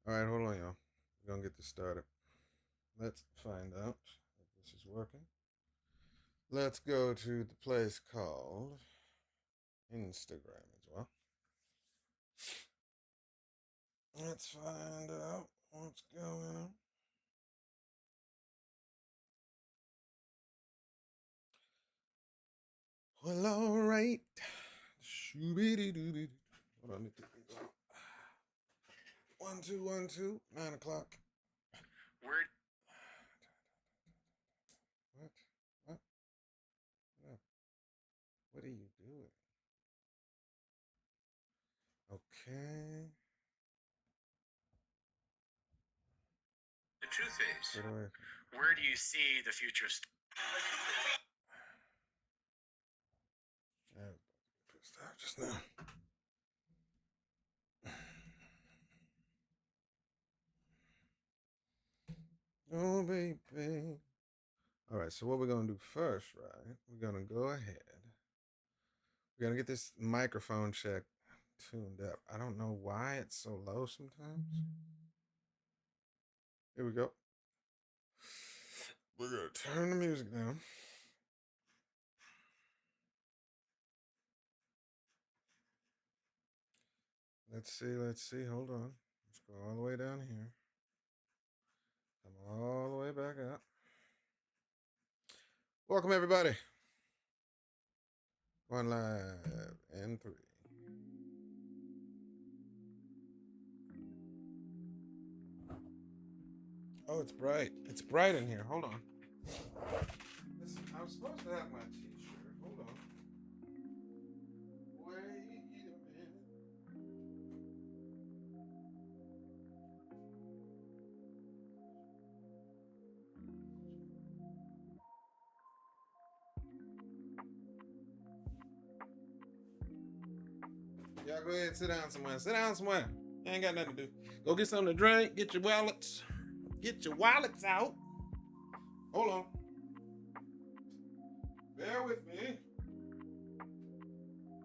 All right, hold on, y'all. We're gonna get this started. Let's find out if this is working. Let's go to the place called Instagram as well. Let's find out what's going on. Well, all right. Shooby-doo-doo-doo. Hold on, let me get these out. 1, 2, 1, 2, 9 o'clock. Word. What? What? No. What are you doing? Okay. The truth is, where do you see the future? I was pissed off just now. Oh, baby. All right, so what we're going to do first, right? We're going to go ahead. We're going to get this microphone check tuned up. I don't know why it's so low sometimes. Here we go. We're going to turn the music down. Let's see. Hold on. Let's go all the way down here. Come all the way back up. Welcome, everybody. One live and 3. Oh, it's bright. It's bright in here. Hold on. Listen, I was supposed to have my t-shirt. Hold on. Wait a minute. Y'all go ahead and sit down somewhere. Sit down somewhere. You ain't got nothing to do. Go get something to drink. Get your wallets. Get your wallets out. Hold on. Bear with me.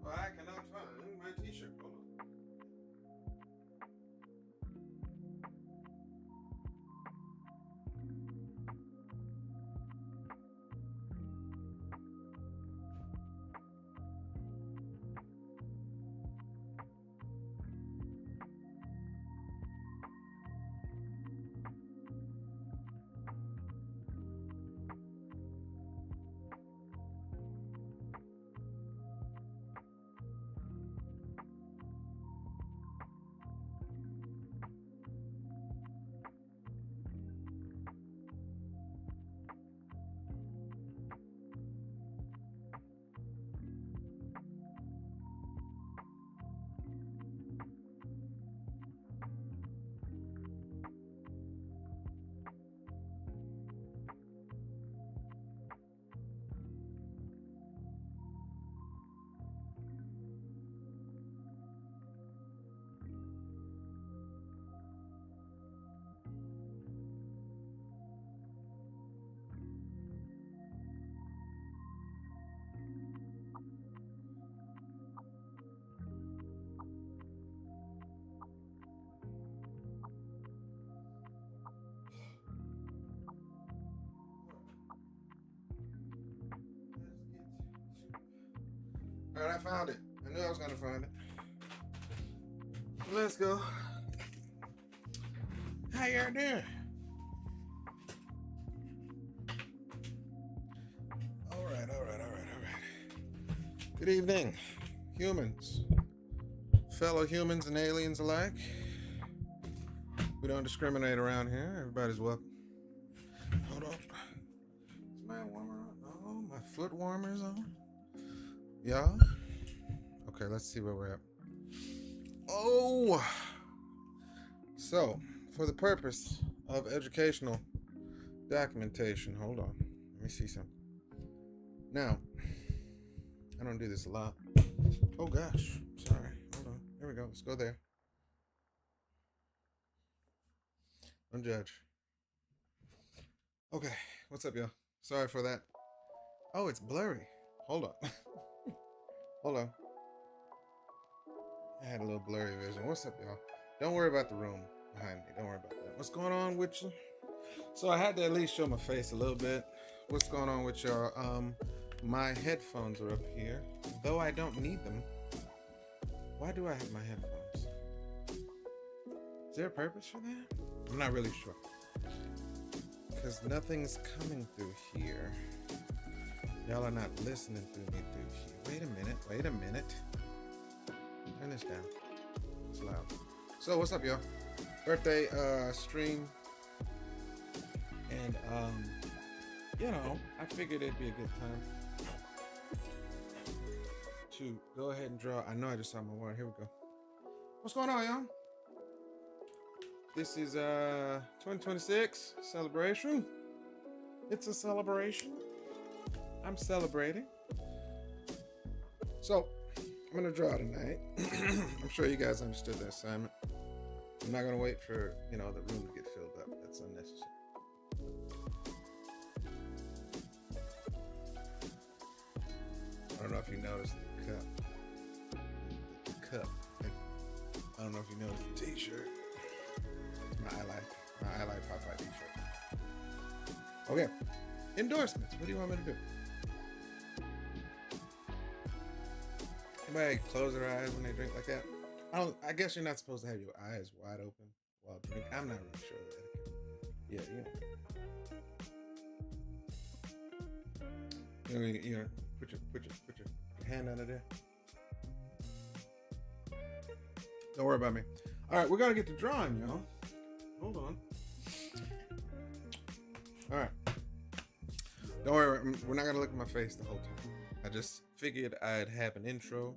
I cannot find my t-shirt. Hold on. All right, I found it. I knew I was gonna find it. Let's go. How y'all doing? All right. Good evening, humans, fellow humans and aliens alike. We don't discriminate around here. Everybody's welcome. Hold on. Is my warmer on? Oh, my foot warmer's on. Y'all? Okay, let's see where we're at. Oh! So, for the purpose of educational documentation, hold on. Let me see something. Now, I don't do this a lot. Oh gosh, sorry. Hold on. Here we go. Let's go there. Don't judge. Okay, what's up, y'all? Sorry for that. Oh, it's blurry. Hold on. Hold on. I had a little blurry vision. What's up, y'all? Don't worry about the room. behind me. Don't worry about that. What's going on with you? So I had to at least show my face a little bit. What's going on with y'all? My headphones are up here, though I don't need them. Why do I have my headphones? Is there a purpose for that? I'm not really sure. Because nothing's coming through here. Y'all are not listening through me through here. Wait a minute. Turn this down. It's loud. So what's up, y'all? Birthday stream. And you know, I figured it'd be a good time to go ahead and draw. I know I just saw my word. Here we go. What's going on, y'all? This is 2026 celebration. It's a celebration. I'm celebrating. So I'm gonna draw tonight. I'm sure you guys understood the assignment. I'm not gonna wait for, you know, the room to get filled up. That's unnecessary. I don't know if you noticed the cup. The cup. I don't know if you noticed the t-shirt. It's my I like Popeye t-shirt. Okay. Endorsements. What do you want me to do? Anybody close their eyes when they drink like that? I guess you're not supposed to have your eyes wide open while drinking. I'm not really sure of etiquette. Yeah, you know, put your hand under there. Don't worry about me. All right, we're gonna get to drawing, y'all. Hold on. All right. Don't worry, we're not gonna look at my face the whole time. I just figured I'd have an intro.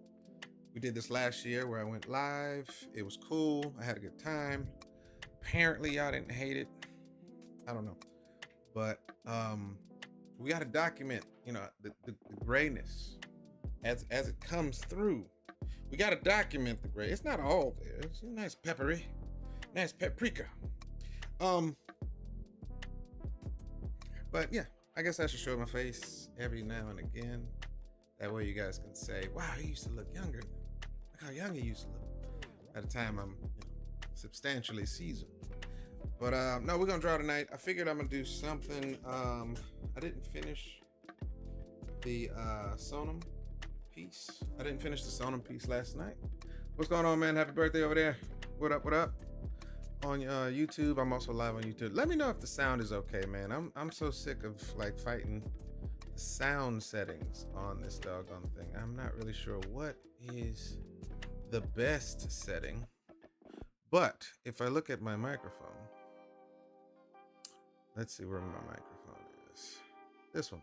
We did this last year where I went live. It was cool. I had a good time. Apparently, y'all didn't hate it. I don't know, but we got to document, you know, the grayness as it comes through. We got to document the gray. It's not all there. It's nice peppery, nice paprika. But yeah, I guess I should show my face every now and again. That way you guys can say, wow, he used to look younger. Look how young he used to look. At the time, I'm, you know, substantially seasoned. But no, we're gonna draw tonight. I figured I'm gonna do something. I didn't finish the Sonam piece. I didn't finish the Sonam piece last night. What's going on, man? Happy birthday over there. What up, what up? On YouTube, I'm also live on YouTube. Let me know if the sound is okay, man. I'm so sick of like fighting the sound settings on this doggone thing. I'm not really sure what is the best setting. But if I look at my microphone, let's see where my microphone is. This one.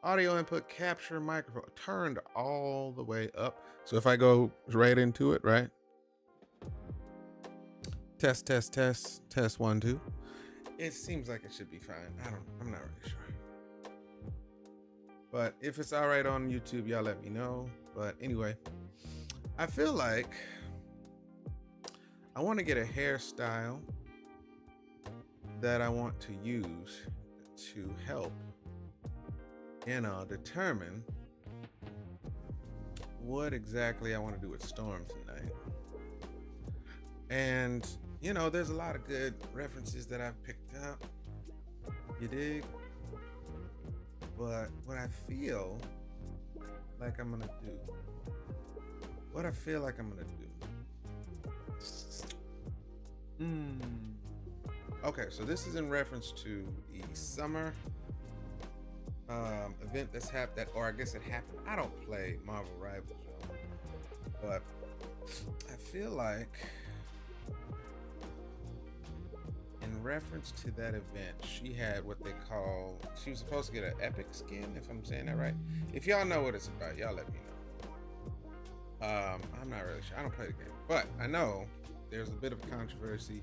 Audio input capture microphone turned all the way up. So if I go right into it, right? Test, 1, 2. It seems like it should be fine. I'm not really sure. But if it's all right on YouTube, y'all let me know. But anyway, I feel like I want to get a hairstyle that I want to use to help, you know, determine what exactly I want to do with Storm tonight. And, you know, there's a lot of good references that I've picked up. You dig? But what I feel like I'm going to do, Okay, so this is in reference to the summer event that's happened, or I guess it happened. I don't play Marvel Rivals, but I feel like in reference to that event, she had what they call, she was supposed to get an epic skin, if I'm saying that right. If y'all know what it's about, y'all let me know. I'm not really sure. I don't play the game, but I know there's a bit of controversy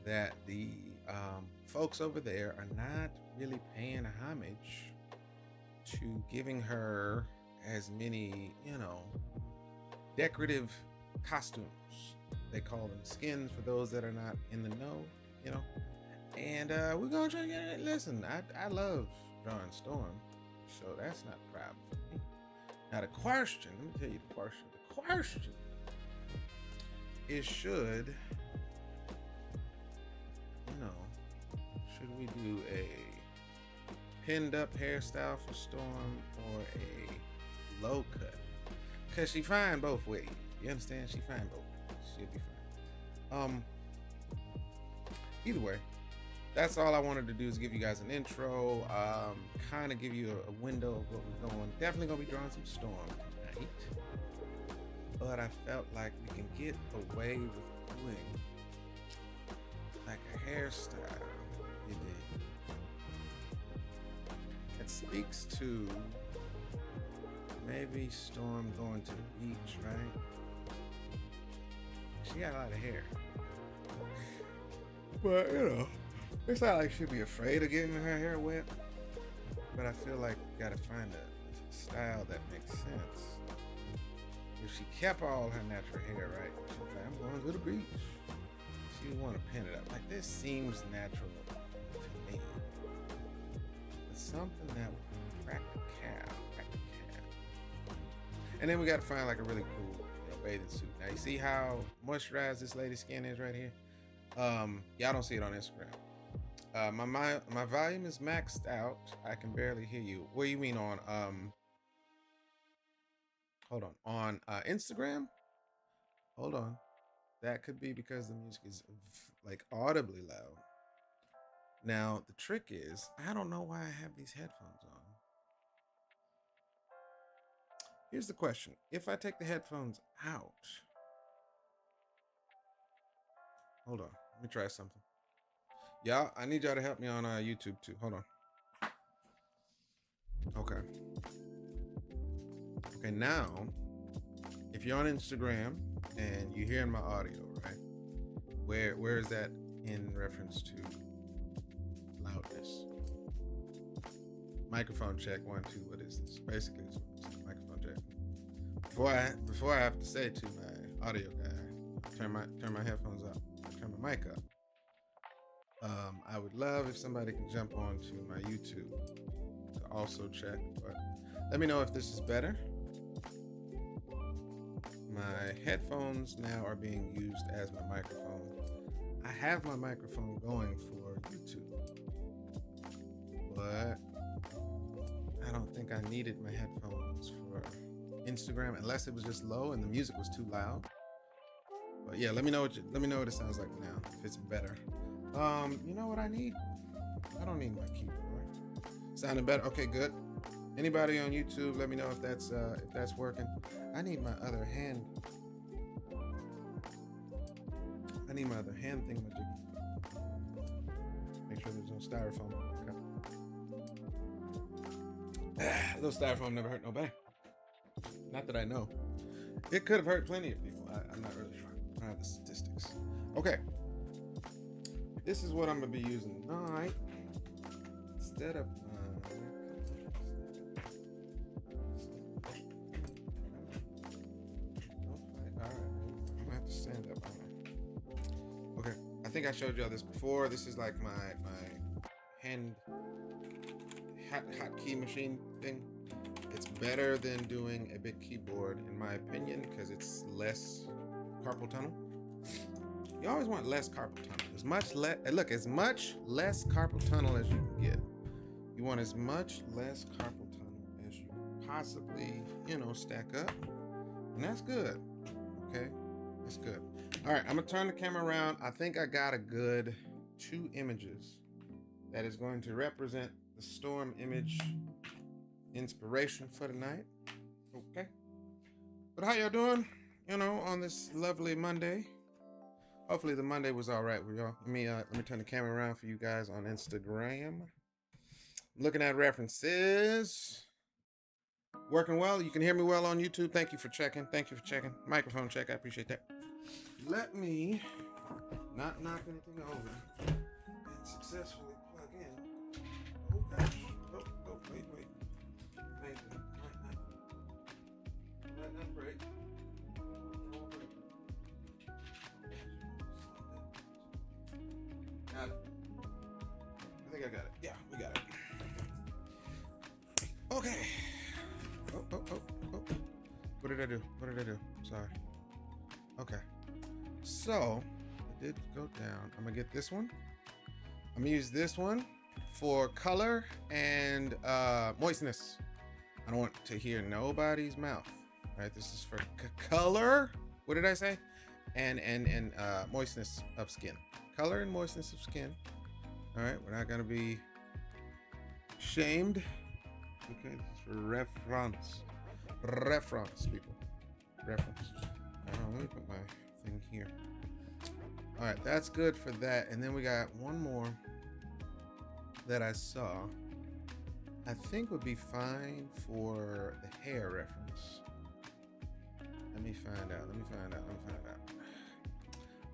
that the folks over there are not really paying homage to giving her as many, you know, decorative costumes. They call them skins for those that are not in the know, you know. And we're gonna try to get it. Listen, I love drawing Storm, so that's not a problem for me. Now the question, let me tell you the question. The question is, should you know, should we do a pinned up hairstyle for Storm or a low cut? Cause she fine both ways. You understand? She fine both ways. She'll be fine. Either way, that's all I wanted to do is give you guys an intro, kind of give you a window of what we're going. Definitely gonna be drawing some Storm tonight, but I felt like we can get away with doing like a hairstyle. You dig? It speaks to maybe Storm going to the beach, right? She got a lot of hair. But, you know, it's not like she'd be afraid of getting her hair wet. But I feel like you gotta find a style that makes sense. If she kept all her natural hair, right? She's like, I'm going to the beach. She would want to pin it up. Like, this seems natural to me. But something that would crack the cap. And then we gotta find like a really cool, you know, bathing suit. Now you see how moisturized this lady's skin is right here? Y'all don't see it on Instagram. My volume is maxed out. I can barely hear you. What do you mean on hold on Instagram? Hold on. That could be because the music is like audibly loud. Now the trick is I don't know why I have these headphones on. Here's the question. If I take the headphones out, hold on. Let me try something. Y'all, I need y'all to help me on YouTube too. Hold on. Okay. Okay, now, if you're on Instagram and you're hearing my audio, right? Where is that in reference to loudness? Microphone check, 1, 2. What is this? Basically, it's microphone check. Before I have to say to my audio guy, turn my headphones up, turn my mic up. I would love if somebody can jump on to my YouTube to also check. But let me know if this is better. My headphones now are being used as my microphone. I have my microphone going for YouTube, but I don't think I needed my headphones for Instagram unless it was just low and the music was too loud. But yeah, let me know what it sounds like now. If it's better. You know what I need? I don't need my keyboard. Sounding better? Okay, good. Anybody on YouTube, let me know if that's working. I need my other hand. I need my other hand thingamajig. Make sure there's no styrofoam. Okay. Little styrofoam never hurt nobody. Not that I know. It could have hurt plenty of people. I'm not really sure. I don't have the statistics. Okay. This is what I'm going to be using tonight. Instead of... Alright. I'm going to have to stand up. Okay. I think I showed y'all this before. This is like my hand hot key machine thing. It's better than doing a big keyboard, in my opinion, because it's less carpal tunnel. You always want less carpal tunnel. As much less carpal tunnel as you can get. You want as much less carpal tunnel as you possibly, stack up. And that's good. Okay? That's good. All right, I'm going to turn the camera around. I think I got a good 2 images that is going to represent the Storm image inspiration for tonight. Okay. But how y'all doing? On this lovely Monday. Hopefully the Monday was all right with y'all. Let me turn the camera around for you guys on Instagram. Looking at references. Working well. You can hear me well on YouTube. Thank you for checking. Microphone check. I appreciate that. Let me not knock anything over and successfully plug in. Oh gosh. Oh, wait. Maybe. Let that break. Got it. I think I got it. Yeah, we got it. Okay. Oh. What did I do? Sorry. Okay. So, it did go down. I'm going to get this one. I'm gonna use this one for color and moistness. I don't want to hear nobody's mouth. All right, this is for color. What did I say? And moistness of skin. Color and moistness of skin. All right, we're not gonna be shamed. Okay, this is for reference. Reference, people. Reference. Let me put my thing here. All right, that's good for that. And then we got one more that I saw. I think would be fine for the hair reference. Let me find out.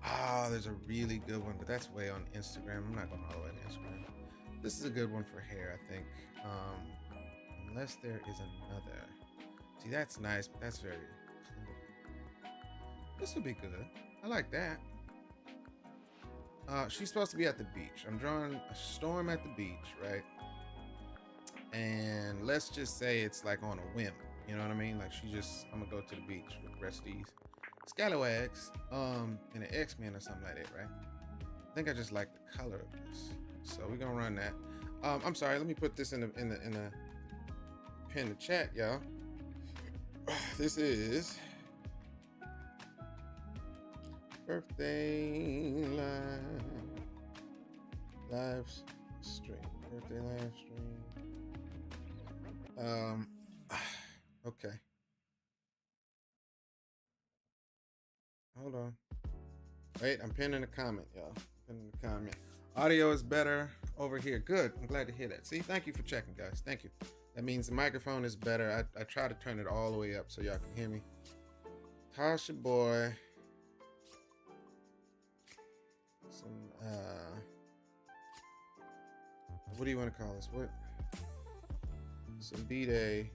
Ah, there's a really good one, but that's way on Instagram. I'm not going all the way to Instagram. This is a good one for hair, I think. Unless there is another. See, that's nice, but that's very cool. This would be good. I like that. She's supposed to be at the beach. I'm drawing a storm at the beach, right? And let's just say it's like on a whim. You know what I mean? Like I'm gonna go to the beach with the rest of these scalawags, in an X-Men or something like that, right? I think I just like the color of this. So we're gonna run that. I'm sorry, let me put this in the pin the chat, y'all. This is birthday live stream. Birthday live stream. Okay. Hold on. Wait, I'm pinning a comment, y'all. Pinning a comment. Audio is better over here. Good. I'm glad to hear that. See, thank you for checking, guys. Thank you. That means the microphone is better. I try to turn it all the way up so y'all can hear me. Tasha boy. Some what do you want to call this? What? Some B-Day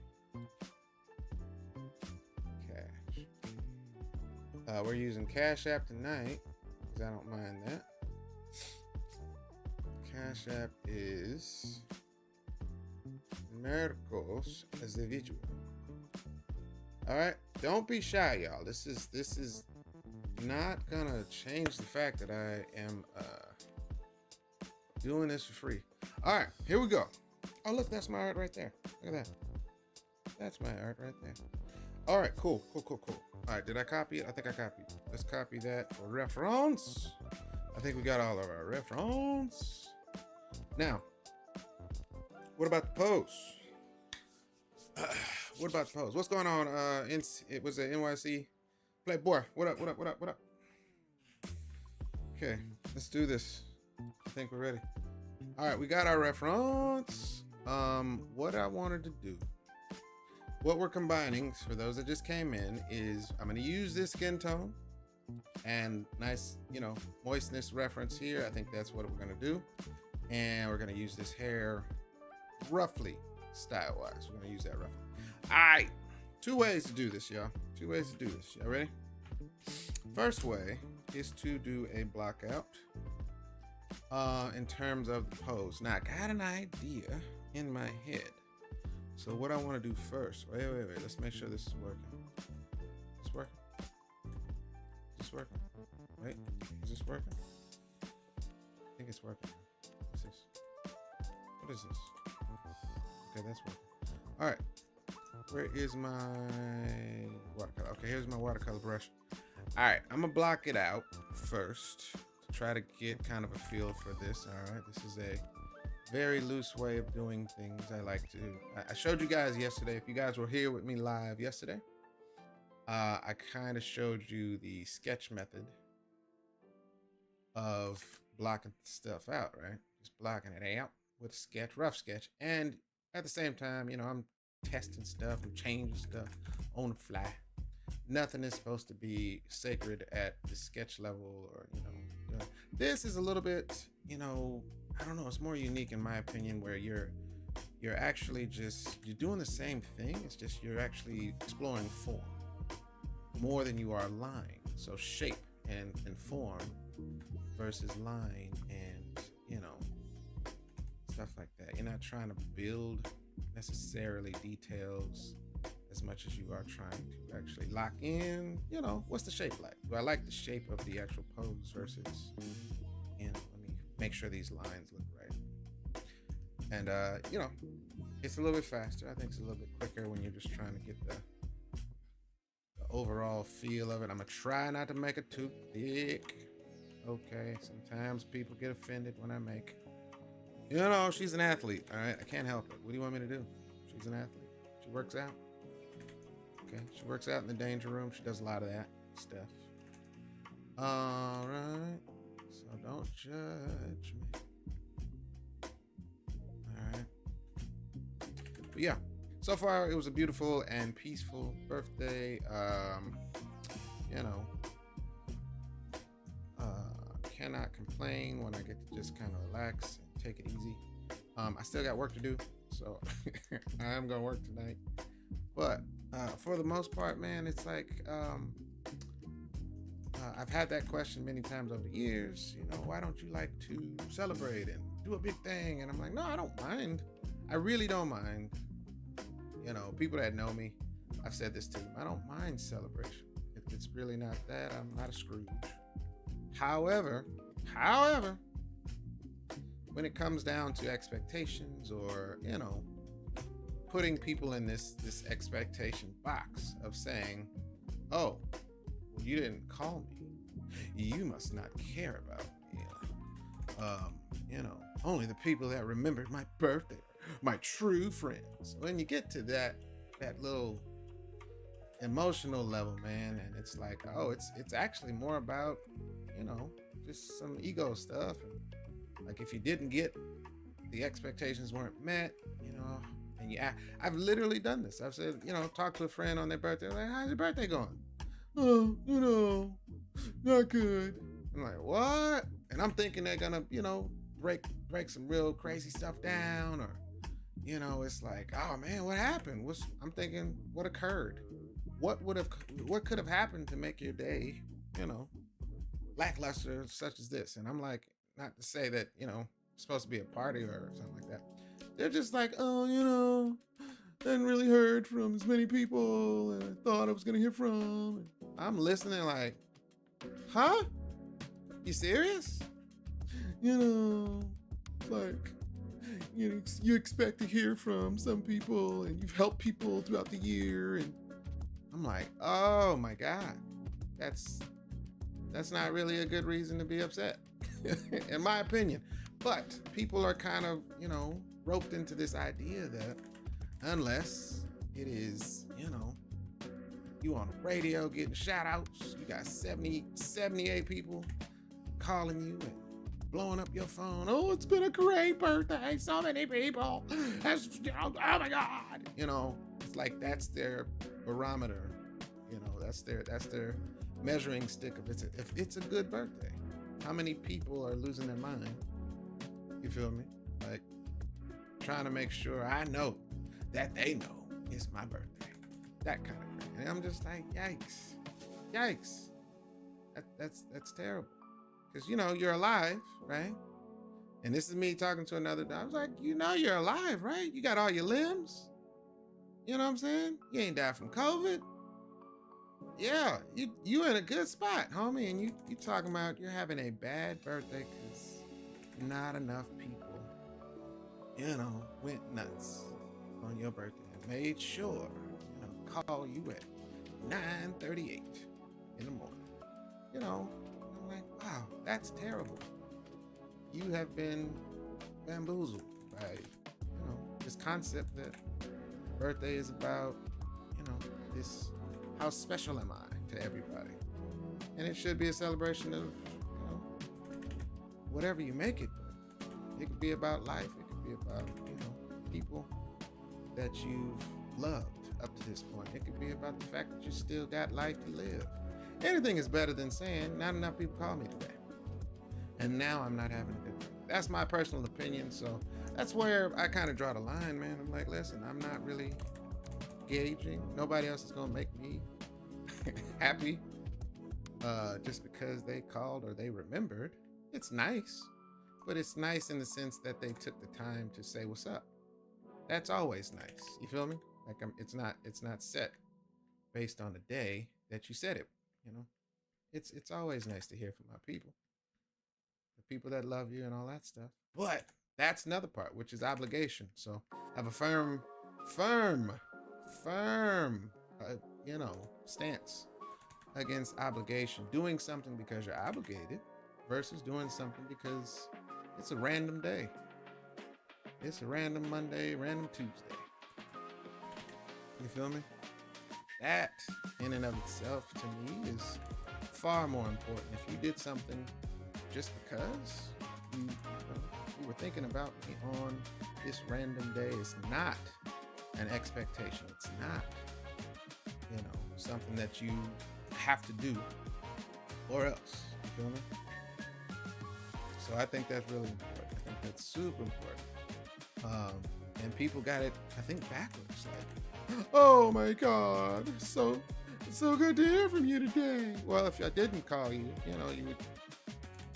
cash. We're using Cash App tonight because I don't mind that. Cash App is Mercos Azevedo. All right, don't be shy, y'all. This is not gonna change the fact that I am doing this for free. All right, here we go. Oh, look, that's my art right there. Look at that. That's my art right there. All right, cool. All right, did I copy it? I think I copied it. Let's copy that for reference. I think we got all of our reference. Now, what about the pose? What's going on? It was a NYC Playboy. What up? Okay, let's do this. I think we're ready. All right, we got our reference. What I wanted to do, what we're combining for those that just came in is I'm going to use this skin tone and nice, moistness reference here. I think that's what we're going to do. And we're going to use this hair roughly style-wise. We're going to use that roughly. All right, 2 ways to do this, y'all. 2 ways to do this. Y'all ready? First way is to do a block out in terms of the pose. Now, I got an idea in my head. So what I want to do first, wait. Let's make sure this is working. It's working. Is this working? Wait, is this working? I think it's working. What's this? What is this? Okay, that's working. All right. Where is my watercolor? Okay, here's my watercolor brush. All right, I'm gonna block it out first to try to get kind of a feel for this. All right, this is a very loose way of doing things. I showed you guys yesterday. If you guys were here with me live yesterday, I kind of showed you the sketch method of blocking stuff out, right? Just blocking it out with sketch, rough sketch. And at the same time, I'm testing stuff and changing stuff on the fly. Nothing is supposed to be sacred at the sketch level, or this is a little bit, I don't know, it's more unique in my opinion, where you're actually you're doing the same thing. It's just you're actually exploring form more than you are line. So shape and form versus line and stuff like that. You're not trying to build necessarily details as much as you are trying to actually lock in, what's the shape like? Do I like the shape of the actual pose versus, let me make sure these lines look right. And, you know, it's a little bit faster. I think it's a little bit quicker when you're just trying to get the overall feel of it. I'm going to try not to make it too thick. Okay, sometimes people get offended when I make, you know, she's an athlete. All right, I can't help it. What do you want me to do? She's an athlete. She works out. Okay, she works out in the danger room. She does a lot of that stuff. All right, so don't judge me. All right, but yeah, so far it was a beautiful and peaceful birthday. You know, cannot complain when I get to just kind of relax and take it easy. I still got work to do, so I am gonna work tonight. But for the most part, man, it's like I've had that question many times over the years. You know, why don't you like to celebrate and do a big thing? And I'm like, no, I don't mind. I really don't mind. You know, people that know me, I've said this to them. I don't mind celebration. If it's really not that, I'm not a Scrooge. However, when it comes down to expectations or, you know, putting people in this expectation box of saying, oh, well, you didn't call me, you must not care about me. You know, only the people that remembered my birthday, my true friends. When you get to that little emotional level, man, and it's like, oh, it's actually more about, you know, just some ego stuff. And like, if you didn't get, the expectations weren't met, you know, and I've literally done this. I've said, you know, talk to a friend on their birthday, like, how's your birthday going? Oh, you know, not good. I'm like, what? And I'm thinking they're gonna, you know, break some real crazy stuff down, or, you know, it's like, oh man, what happened? I'm thinking, what occurred? What could have happened to make your day, you know, lackluster such as this? And I'm like, not to say that, you know, it's supposed to be a party or something like that. They're just like, oh, you know, I hadn't really heard from as many people and I thought I was gonna hear from. And I'm listening like, huh? You serious? You know, like, you expect to hear from some people and you've helped people throughout the year, and I'm like, oh my God, that's not really a good reason to be upset, in my opinion. But people are kind of, you know, roped into this idea that unless it is, you know, you on the radio getting shout outs, you got 78 people calling you and blowing up your phone. Oh, it's been a great birthday. So many people. Oh my God. You know, it's like that's their barometer. You know, that's their measuring stick of if it's a good birthday. How many people are losing their mind? You feel me? Like, trying to make sure I know that they know it's my birthday. That kind of thing. And I'm just like, yikes. That's terrible. Because, you know, you're alive, right? And this is me talking to another guy. I was like, you know, you're alive, right? You got all your limbs. You know what I'm saying? You ain't died from COVID. Yeah, you in a good spot, homie. And you talking about you're having a bad birthday because not enough people, you know, went nuts on your birthday and made sure, you know, call you at 9:38 in the morning. You know, I'm like, wow, that's terrible. You have been bamboozled by, you know, this concept that birthday is about, you know, this, how special am I to everybody? And it should be a celebration of, you know, whatever you make it. It could be about life. It could be about, you know, people that you've loved up to this point. It could be about the fact that you still got life to live. Anything is better than saying, not enough people call me today, and now I'm not having a good day. That's my personal opinion. So that's where I kind of draw the line, man. I'm like, listen, I'm not really gauging. Nobody else is going to make me happy just because they called or they remembered. It's nice, but it's nice in the sense that they took the time to say what's up. That's always nice. You feel me? Like, it's not set based on the day that you said it. You know, it's always nice to hear from my people, the people that love you and all that stuff. But that's another part, which is obligation. So have a firm, stance against obligation. Doing something because you're obligated versus doing something because it's a random day. It's a random Monday, random Tuesday. You feel me? That, in and of itself, to me, is far more important. If you did something just because you were thinking about me on this random day, it's not an expectation. It's not, something that you have to do or else. You feel me? So I think that's really important. I think that's super important. And people got it, I think, backwards. Like, oh my God, so good to hear from you today. Well, if I didn't call you, you would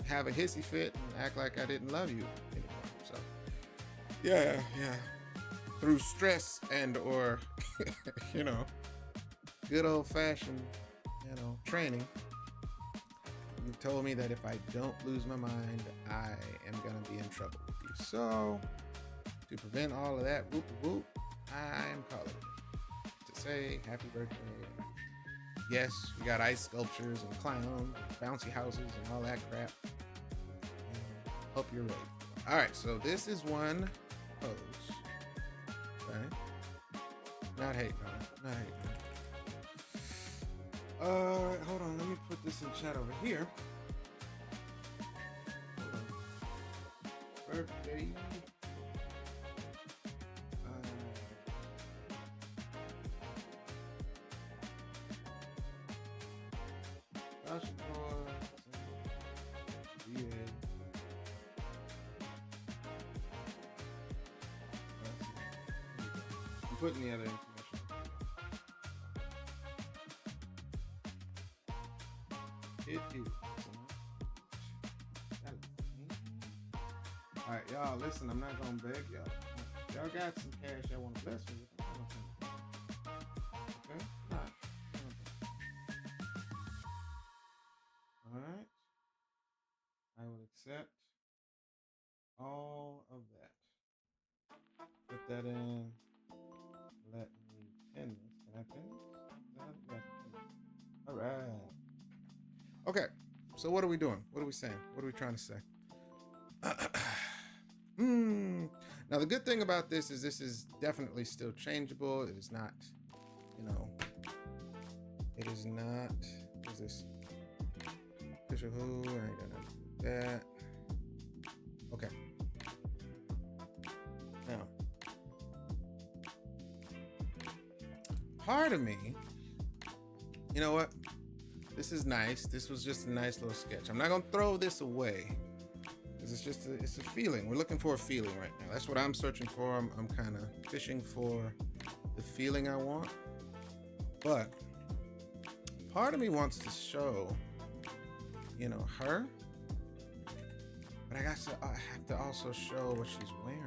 have a hissy fit and act like I didn't love you anymore. So, yeah. Through stress and or, good old fashioned, training, you've told me that if I don't lose my mind, I am gonna be in trouble with you. So, to prevent all of that, whoop whoop, I'm calling it to say happy birthday. Yes, we got ice sculptures and clowns, and bouncy houses, and all that crap. Hope you're ready. All right, so this is one pose. Okay, not hating on it. All right, hold on. Let me put this in chat over here. Hold on. Birthday. I'm putting the other information. It is. All right, y'all. Listen, I'm not gonna beg y'all. Y'all got some cash y'all want to bless me with. Okay. All right. All right. I will accept all of that. Put that in. Let me pin this. Can I pin this? All right. Okay. So what are we doing? What are we saying? What are we trying to say? Now the good thing about this is definitely still changeable. It is not, it is not. What is this? Official who? I ain't gonna do that. Okay. Now, part of me, you know what? This is nice. This was just a nice little sketch. I'm not gonna throw this away. It's a feeling. We're looking for a feeling right now. That's what I'm searching for. I'm kind of fishing for the feeling I want. But part of me wants to show, her. But I have to also show what she's wearing,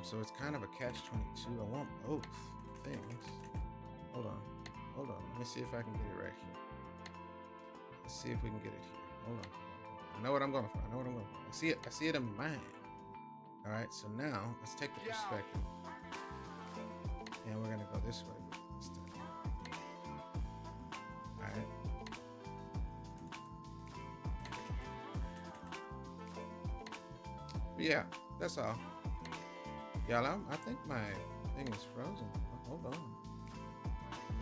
So it's kind of a catch-22. I want both things. Hold on. Let me see if I can get it right here. Let's see if we can get it here. Hold on. I know what I'm going for. I see it in my mind. All right, so now let's take the perspective. And we're going to go this way this time. All right. But yeah, that's all. Y'all, I think my thing is frozen. Hold on.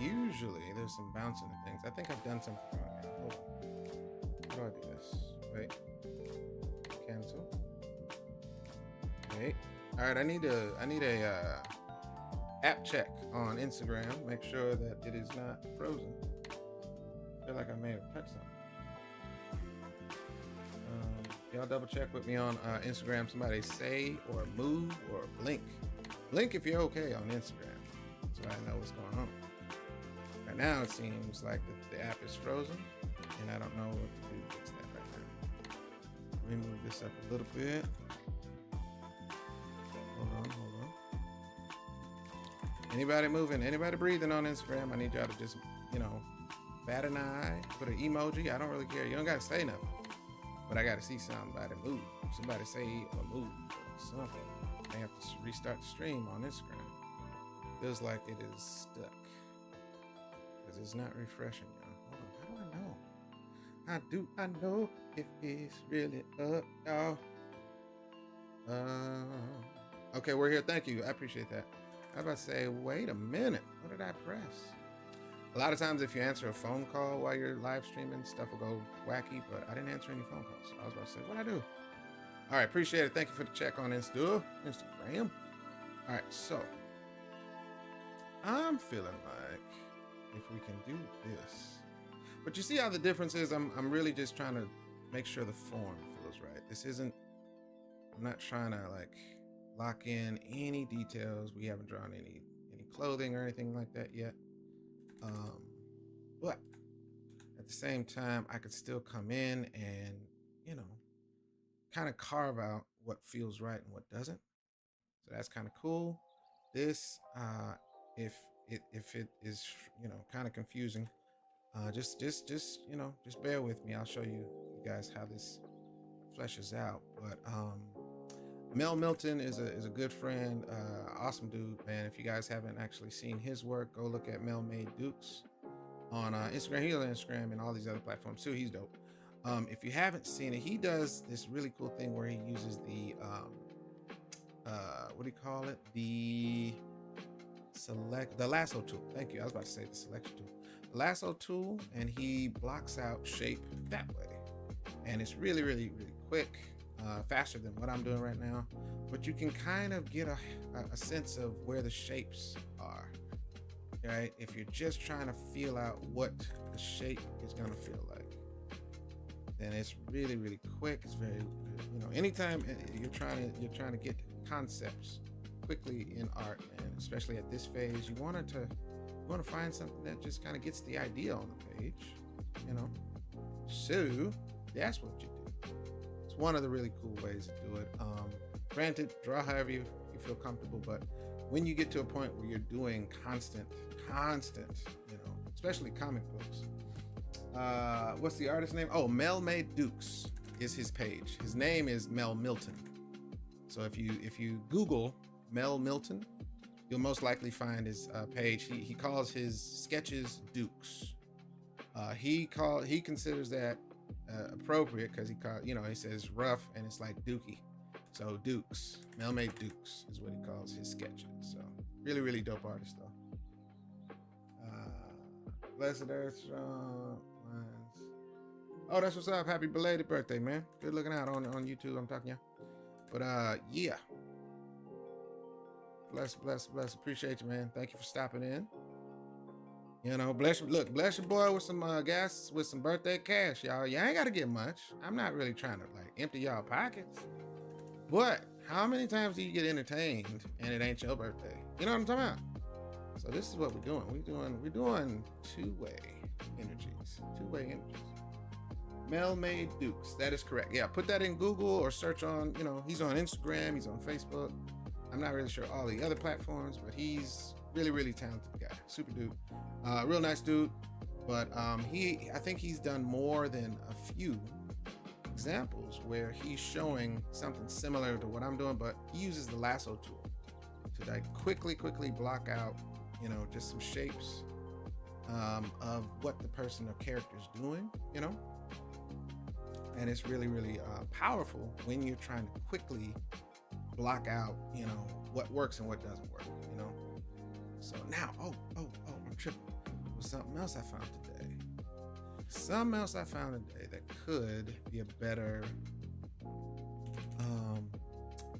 Usually there's some bouncing and things. I think I've done something wrong here. Hold on. How do I do this? Wait. Cancel. Wait. All right, I need a app check on Instagram. Make sure that it is not frozen. I feel like I may have touched something. Y'all double check with me on Instagram. Somebody say or move or blink. Blink if you're okay on Instagram, so I know what's going on. Right now it seems like the app is frozen, and I don't know what to do to fix that right now. Let me move this up a little bit. Hold on. Anybody moving? Anybody breathing on Instagram? I need y'all to just, bat an eye, put an emoji. I don't really care. You don't gotta say nothing. but I got to see somebody move. Somebody say or move or something. I have to restart the stream on Instagram. Feels like it is stuck because it's not refreshing, y'all. Hold on, how do I know if it's really up, y'all? Okay, we're here. Thank you. I appreciate that. I was about to say, wait a minute. What did I press? A lot of times if you answer a phone call while you're live streaming, stuff will go wacky, but I didn't answer any phone calls. I was about to say, what'd I do? All right, appreciate it. Thank you for the check on Instagram. All right, so I'm feeling like if we can do this. But you see how the difference is? I'm really just trying to make sure the form feels right. This isn't, I'm not trying to like lock in any details. We haven't drawn any clothing or anything like that yet. But at the same time, I could still come in and, you know, kind of carve out what feels right and what doesn't. So that's kind of cool. This, if it is, you know, kind of confusing, just you know, just bear with me. I'll show you guys how this fleshes out. But Mel Milton is a good friend, awesome dude, man. If you guys haven't actually seen his work, go look at Mel Made Dukes on Instagram. He's on Instagram and all these other platforms too. He's dope. If you haven't seen it, he does this really cool thing where he uses the what do you call it? The lasso tool. Thank you. I was about to say the selection tool. The lasso tool, and he blocks out shape that way. And it's really, really, really quick, faster than what I'm doing right now. But you can kind of get a sense of where the shapes are. Right? If you're just trying to feel out what the shape is gonna feel like, then it's really, really quick. It's very, you know, anytime you're trying to get concepts quickly in art, and especially at this phase, you want to find something that just kind of gets the idea on the page, you know. So that's what you do. It's one of the really cool ways to do it. Granted, draw however you feel comfortable, but when you get to a point where you're doing constant, you know, especially comic books. What's the artist name? Oh, Mel Made Dukes is his page. His name is Mel Milton. So if you Google Mel Milton, you'll most likely find his page. He calls his sketches Dukes. He considers that appropriate because he says rough and it's like dookie. So Dukes, Mel Made Dukes is what he calls his sketches. So really, really dope artist though. Blessed Earth. Oh, that's what's up. Happy belated birthday, man. Good looking out on YouTube. I'm talking to you. But yeah. Bless. Appreciate you, man. Thank you for stopping in. You know, bless your boy with some gas, with some birthday cash, y'all. You ain't gotta get much. I'm not really trying to like empty y'all pockets. But how many times do you get entertained and it ain't your birthday? You know what I'm talking about? So this is what we're doing. We're doing two-way energies. Mel Made Dukes. That is correct. Yeah, put that in Google or search on, you know, he's on Instagram, he's on Facebook. I'm not really sure all the other platforms, but he's really, really talented guy. Super dude. Real nice dude. But I think he's done more than a few examples where he's showing something similar to what I'm doing, but he uses the lasso tool to like quickly block out, you know, just some shapes of what the person or character is doing, you know. And it's really, really powerful when you're trying to quickly block out, you know, what works and what doesn't work, you know. So now, I'm tripping. There's something else I found today. That could be a better.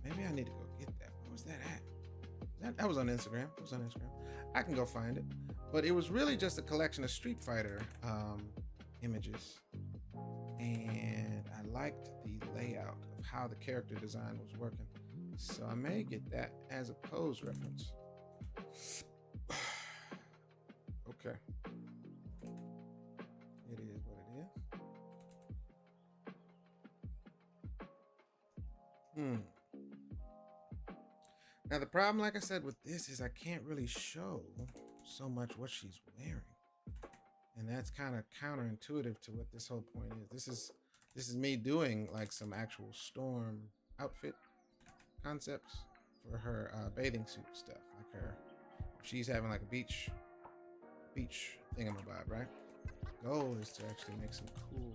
Maybe I need to go get that. Where was that at? That was on Instagram. I can go find it. But it was really just a collection of Street Fighter images. And I liked the layout of how the character design was working. So I may get that as a pose reference. Okay. It is what it is. Now the problem, like I said, with this is I can't really show so much what she's wearing. And that's kind of counterintuitive to what this whole point is. This is This is me doing like some actual Storm outfit concepts for her bathing suit stuff. Like her, she's having like a beach thingamabob, right? Goal is to actually make some cool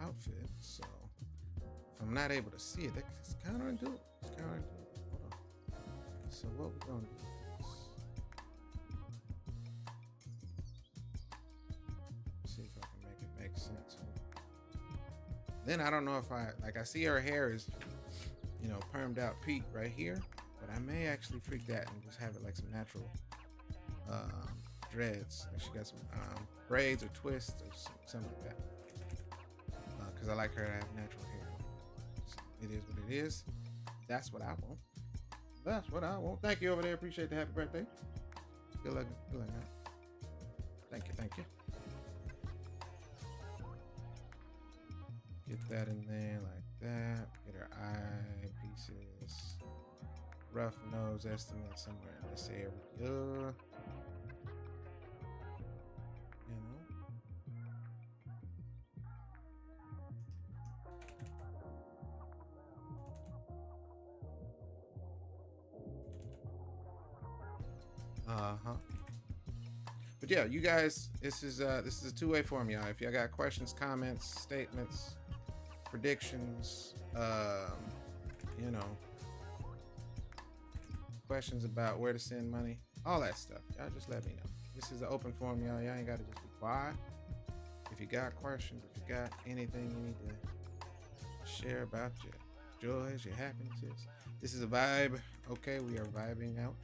outfit. So if I'm not able to see it, that's counterintuitive. It's counterintuitive. Hold on. So what we're gonna do is see if I can make it make sense. Then I don't know if I see her hair is, you know, permed out peak right here, but I may actually freak that and just have it like some natural dreads. Like she got some braids or twists or something like that. Because I like her to have natural hair. So it is what it is. That's what I want. That's what I want. Thank you over there. Appreciate the happy birthday. Good luck. Good luck, man. Thank you. Thank you. Get that in there like that. Get her eye pieces. Rough nose estimate somewhere in this area. You know. But yeah, you guys, this is a two-way form, y'all. If y'all got questions, comments, statements, predictions, you know, questions about where to send money, all that stuff, y'all just let me know. This is an open forum, y'all. Y'all ain't got to just be quiet. If you got questions, if you got anything you need to share about your joys, your happinesses, this is a vibe. Okay, we are vibing out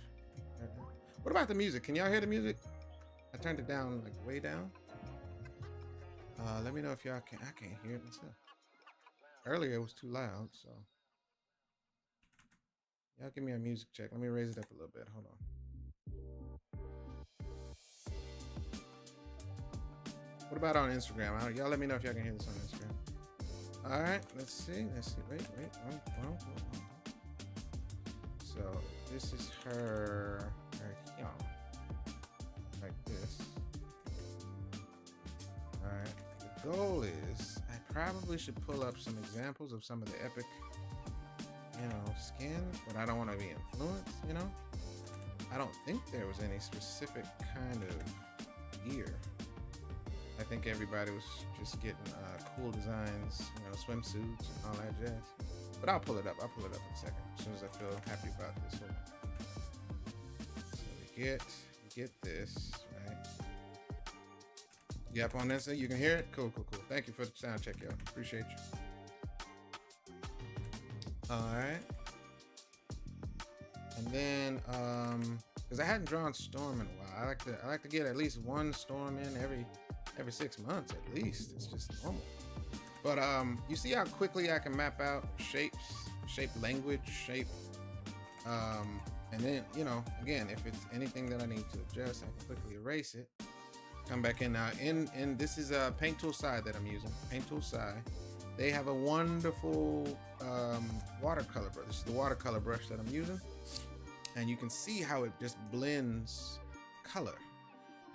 right now. What about the music? Can y'all hear the music? I turned it down, like way down. Let me know if y'all can. I can't hear it myself. Earlier it was too loud, so y'all give me a music check. Let me raise it up a little bit. Hold on. What about on Instagram? Y'all let me know if y'all can hear this on Instagram. All right, let's see. Wait. So this is her here, like this. All right. The goal is I probably should pull up some examples of some of the epic, you know, skins, but I don't want to be influenced. You know, I don't think there was any specific kind of gear. I think everybody was just getting cool designs, you know, swimsuits and all that jazz. But I'll pull it up. In a second as soon as I feel happy about this one. So we get this, right? You up on this? You can hear it? Cool. Thank you for the sound check, y'all. Appreciate you. All right. And then, because I hadn't drawn Storm in a while. I like to get at least one Storm in every 6 months at least. It's just normal. But you see how quickly I can map out shapes, shape language, shape, and then, you know, again, if it's anything that I need to adjust, I can quickly erase it. Come back in now. In this is a Paint Tool Side that I'm using. Paint Tool Side. They have a wonderful watercolor brush. This is the watercolor brush that I'm using, and you can see how it just blends color.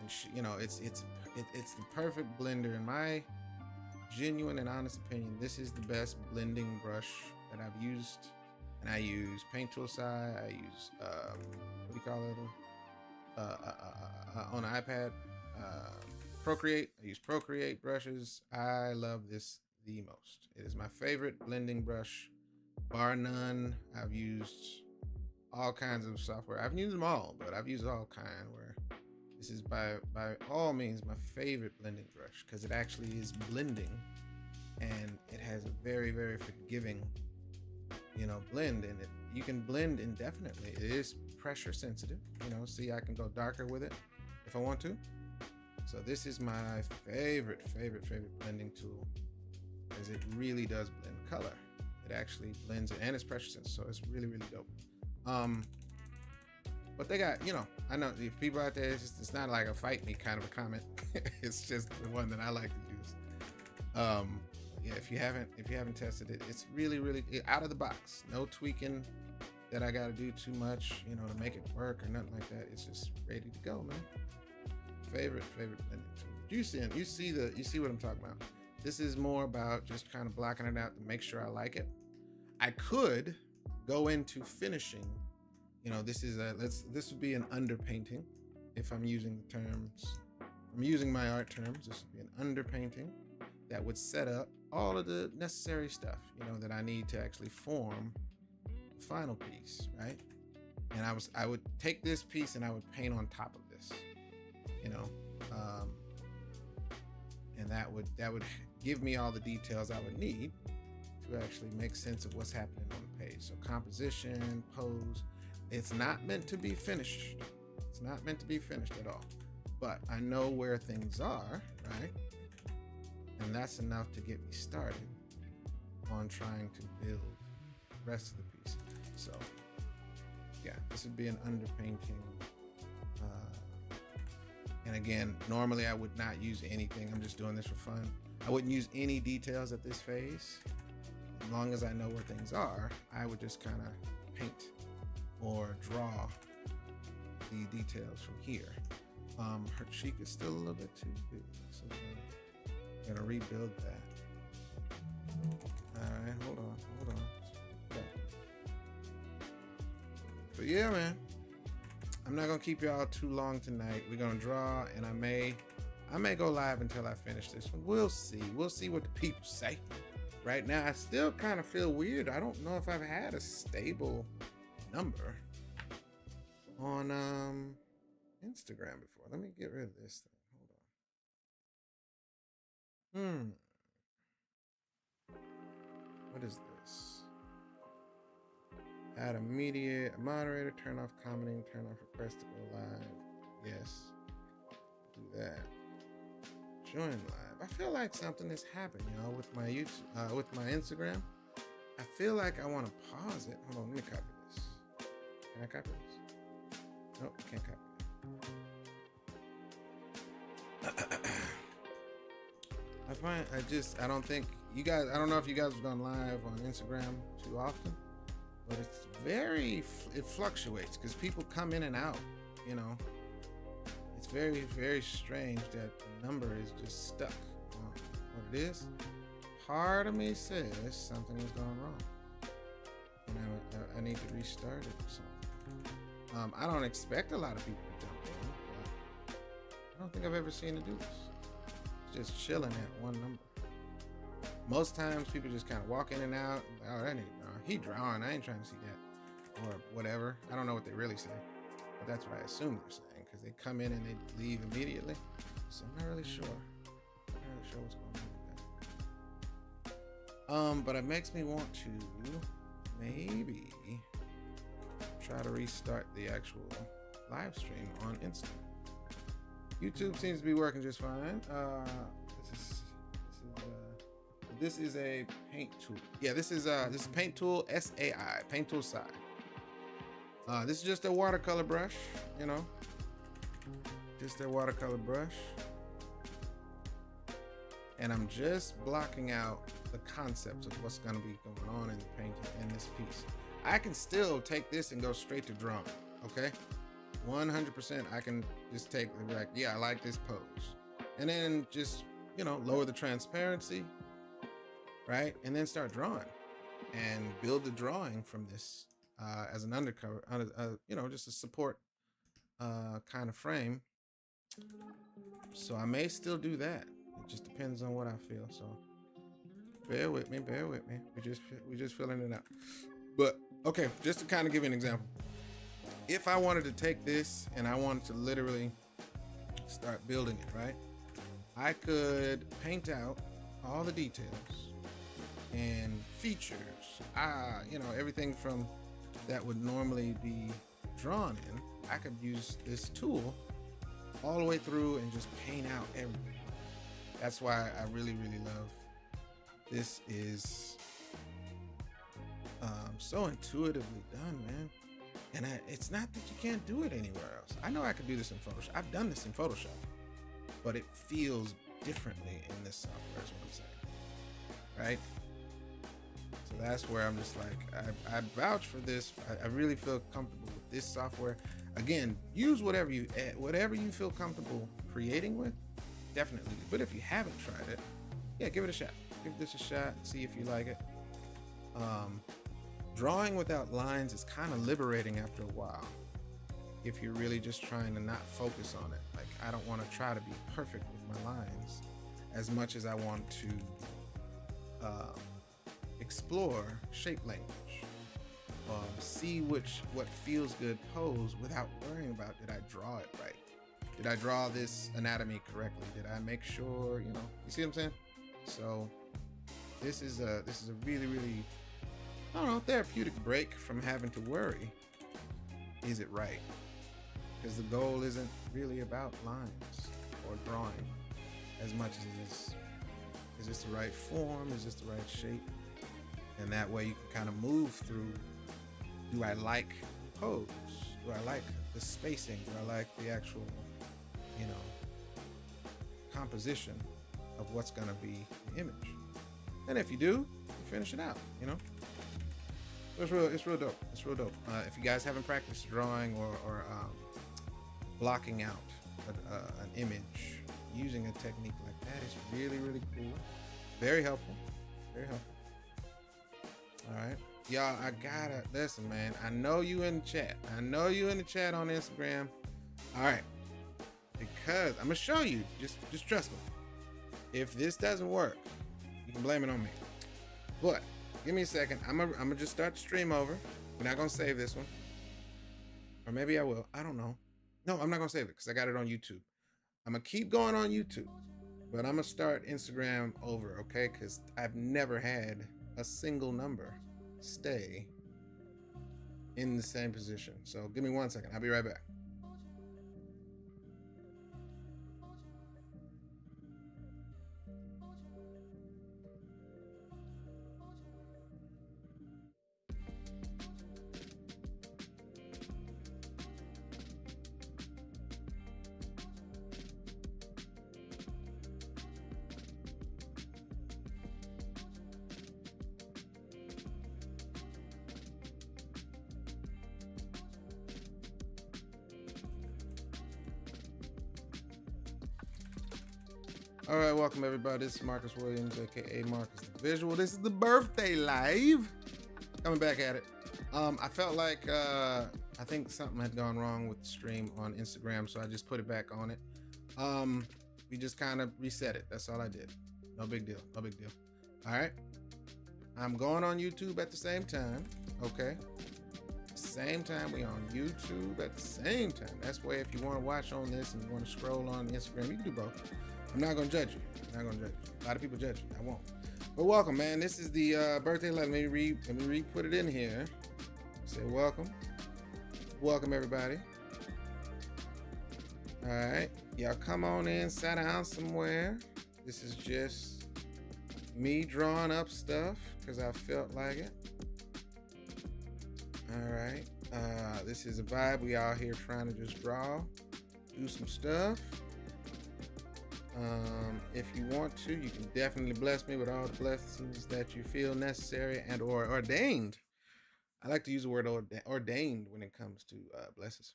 And you know, it's the perfect blender in my genuine and honest opinion. This is the best blending brush that I've used, and I use Paint Tool Side. I use what do you call it on an iPad? Procreate. I use Procreate brushes. I love this the most. It is my favorite blending brush, bar none. I've used all kinds of software. I've used them all, but I've used all kind. Where this is by all means my favorite blending brush because it actually is blending, and it has a very, very forgiving, you know, blend, and you can blend indefinitely. It is pressure sensitive. You know, see, I can go darker with it if I want to. So this is my favorite blending tool because it really does blend color. It actually blends it, and it's pressure sensitive, so it's really, really dope. But they got, you know, I know if people out there, it's not like a fight me kind of a comment. It's just the one that I like to use. Yeah, if you haven't tested it, it's really, really out of the box. No tweaking that I got to do too much, you know, to make it work or nothing like that. It's just ready to go, man. Favorite blending tool. you see what I'm talking about. This is more about just kind of blocking it out to make sure I like it. I could go into finishing. You know, this would be an underpainting if I'm using the terms. I'm using my art terms. This would be an underpainting that would set up all of the necessary stuff, you know, that I need to actually form the final piece, right? And I would take this piece and I would paint on top of this, you know, and that would give me all the details I would need to actually make sense of what's happening on the page. So composition, pose, it's not meant to be finished. It's not meant to be finished at all, but I know where things are, right? And that's enough to get me started on trying to build the rest of the piece. So yeah, this would be an underpainting. And again, normally I would not use anything. I'm just doing this for fun. I wouldn't use any details at this phase. As long as I know where things are, I would just kind of paint or draw the details from here. Her cheek is still a little bit too big, so I'm gonna rebuild that. All right, hold on. Okay. But yeah, man, I'm not gonna keep y'all too long tonight. We're gonna draw, and I may go live until I finish this one. We'll see. We'll see what the people say. Right now, I still kind of feel weird. I don't know if I've had a stable number on Instagram before. Let me get rid of this thing. Hold on. What is this? Add a moderator, turn off commenting, turn off request to go live. Yes. Do that. Join live. I feel like something has happened, y'all, with my YouTube, with my Instagram. I feel like I want to pause it. Hold on, let me copy this. Can I copy this? Nope, can't copy it. I don't think you guys, I don't know if you guys have gone live on Instagram too often, but it fluctuates because people come in and out, you know. It's very, very strange that the number is just stuck on what it is. Part of me says something is going wrong, and I need to restart it or something. I don't expect a lot of people to jump in, but I don't think I've ever seen it do this. It's just chilling at one number. Most times people just kind of walk in and out. Like, oh, that nigga drawing. He drawing. I ain't trying to see that, or whatever. I don't know what they really say, but that's what I assume they're saying. Because they come in and they leave immediately. So I'm not really sure. I'm not really sure what's going on with that. But it makes me want to maybe try to restart the actual live stream on Insta. YouTube seems to be working just fine. This is a paint tool. Yeah, this is paint tool SAI, paint tool SAI. This is just a watercolor brush, you know. Just a watercolor brush, and I'm just blocking out the concepts of what's going to be going on in the painting in this piece. I can still take this and go straight to drawing, okay? 100% I can just take the like, yeah, I like this pose, and then just, you know, lower the transparency, right? And then start drawing and build the drawing from this as an undercover, you know, just a support kind of frame. So I may still do that. It just depends on what I feel. So bear with me. We're just filling it out. But okay, just to kind of give you an example. If I wanted to take this and I wanted to literally start building it, right? I could paint out all the details and features. You know, everything from that would normally be drawn in. I could use this tool all the way through and just paint out everything. That's why I really, really love this. Is so intuitively done, man. And it's not that you can't do it anywhere else. I know I could do this in Photoshop. I've done this in Photoshop, but it feels differently in this software is what I'm saying, right? So that's where I'm just like, I vouch for this. I really feel comfortable with this software. Again, use whatever you feel comfortable creating with, definitely do. But if you haven't tried it, yeah, give it a shot. Give this a shot. See if you like it. Drawing without lines is kind of liberating after a while. If you're really just trying to not focus on it. Like, I don't want to try to be perfect with my lines as much as I want to explore shape language. See what feels good pose without worrying about, did I draw it right? Did I draw this anatomy correctly? Did I make sure, you see what I'm saying? So this is a really, really, I don't know, therapeutic break from having to worry. Is it right? Because the goal isn't really about lines or drawing as much as it is this the right form? Is this the right shape? And that way you can kind of move through, do I like pose? Do I like the spacing? Do I like the actual, composition of what's going to be the image? And if you do, you finish it out, So it's real dope. It's real dope. If you guys haven't practiced drawing or blocking out an image using a technique like that, it's really, really cool. Very helpful. Very helpful. All right. Y'all, I gotta listen, man. I know you in the chat. I know you in the chat on Instagram. All right. Because I'm gonna show you. Just trust me. If this doesn't work, you can blame it on me. But give me a second. I'm gonna just start the stream over. We're not gonna save this one. Or maybe I will. I don't know. No, I'm not gonna save it because I got it on YouTube. I'm gonna keep going on YouTube, but I'm gonna start Instagram over, okay? Because I've never had a single number stay in the same position. So give me 1 second. I'll be right back. All right, welcome everybody. This is Marcus Williams, aka Marcus the Visual. This is the birthday live. Coming back at it. I felt like I think something had gone wrong with the stream on Instagram, so I just put it back on it. We just kind of reset it. That's all I did. No big deal. No big deal. All right. I'm going on YouTube at the same time. Okay. Same time we on YouTube at the same time. That's why if you want to watch on this and you want to scroll on Instagram, you can do both. I'm not gonna judge you. I'm not gonna judge you. A lot of people judge you. I won't. But welcome, man. This is the birthday live. Let me put it in here. Say welcome. Welcome everybody. All right. Y'all come on in, sit down somewhere. This is just me drawing up stuff because I felt like it. All right. This is a vibe. We out here trying to just draw, do some stuff. If you want to, you can definitely bless me with all the blessings that you feel necessary and or ordained. I like to use the word ordained when it comes to blessings.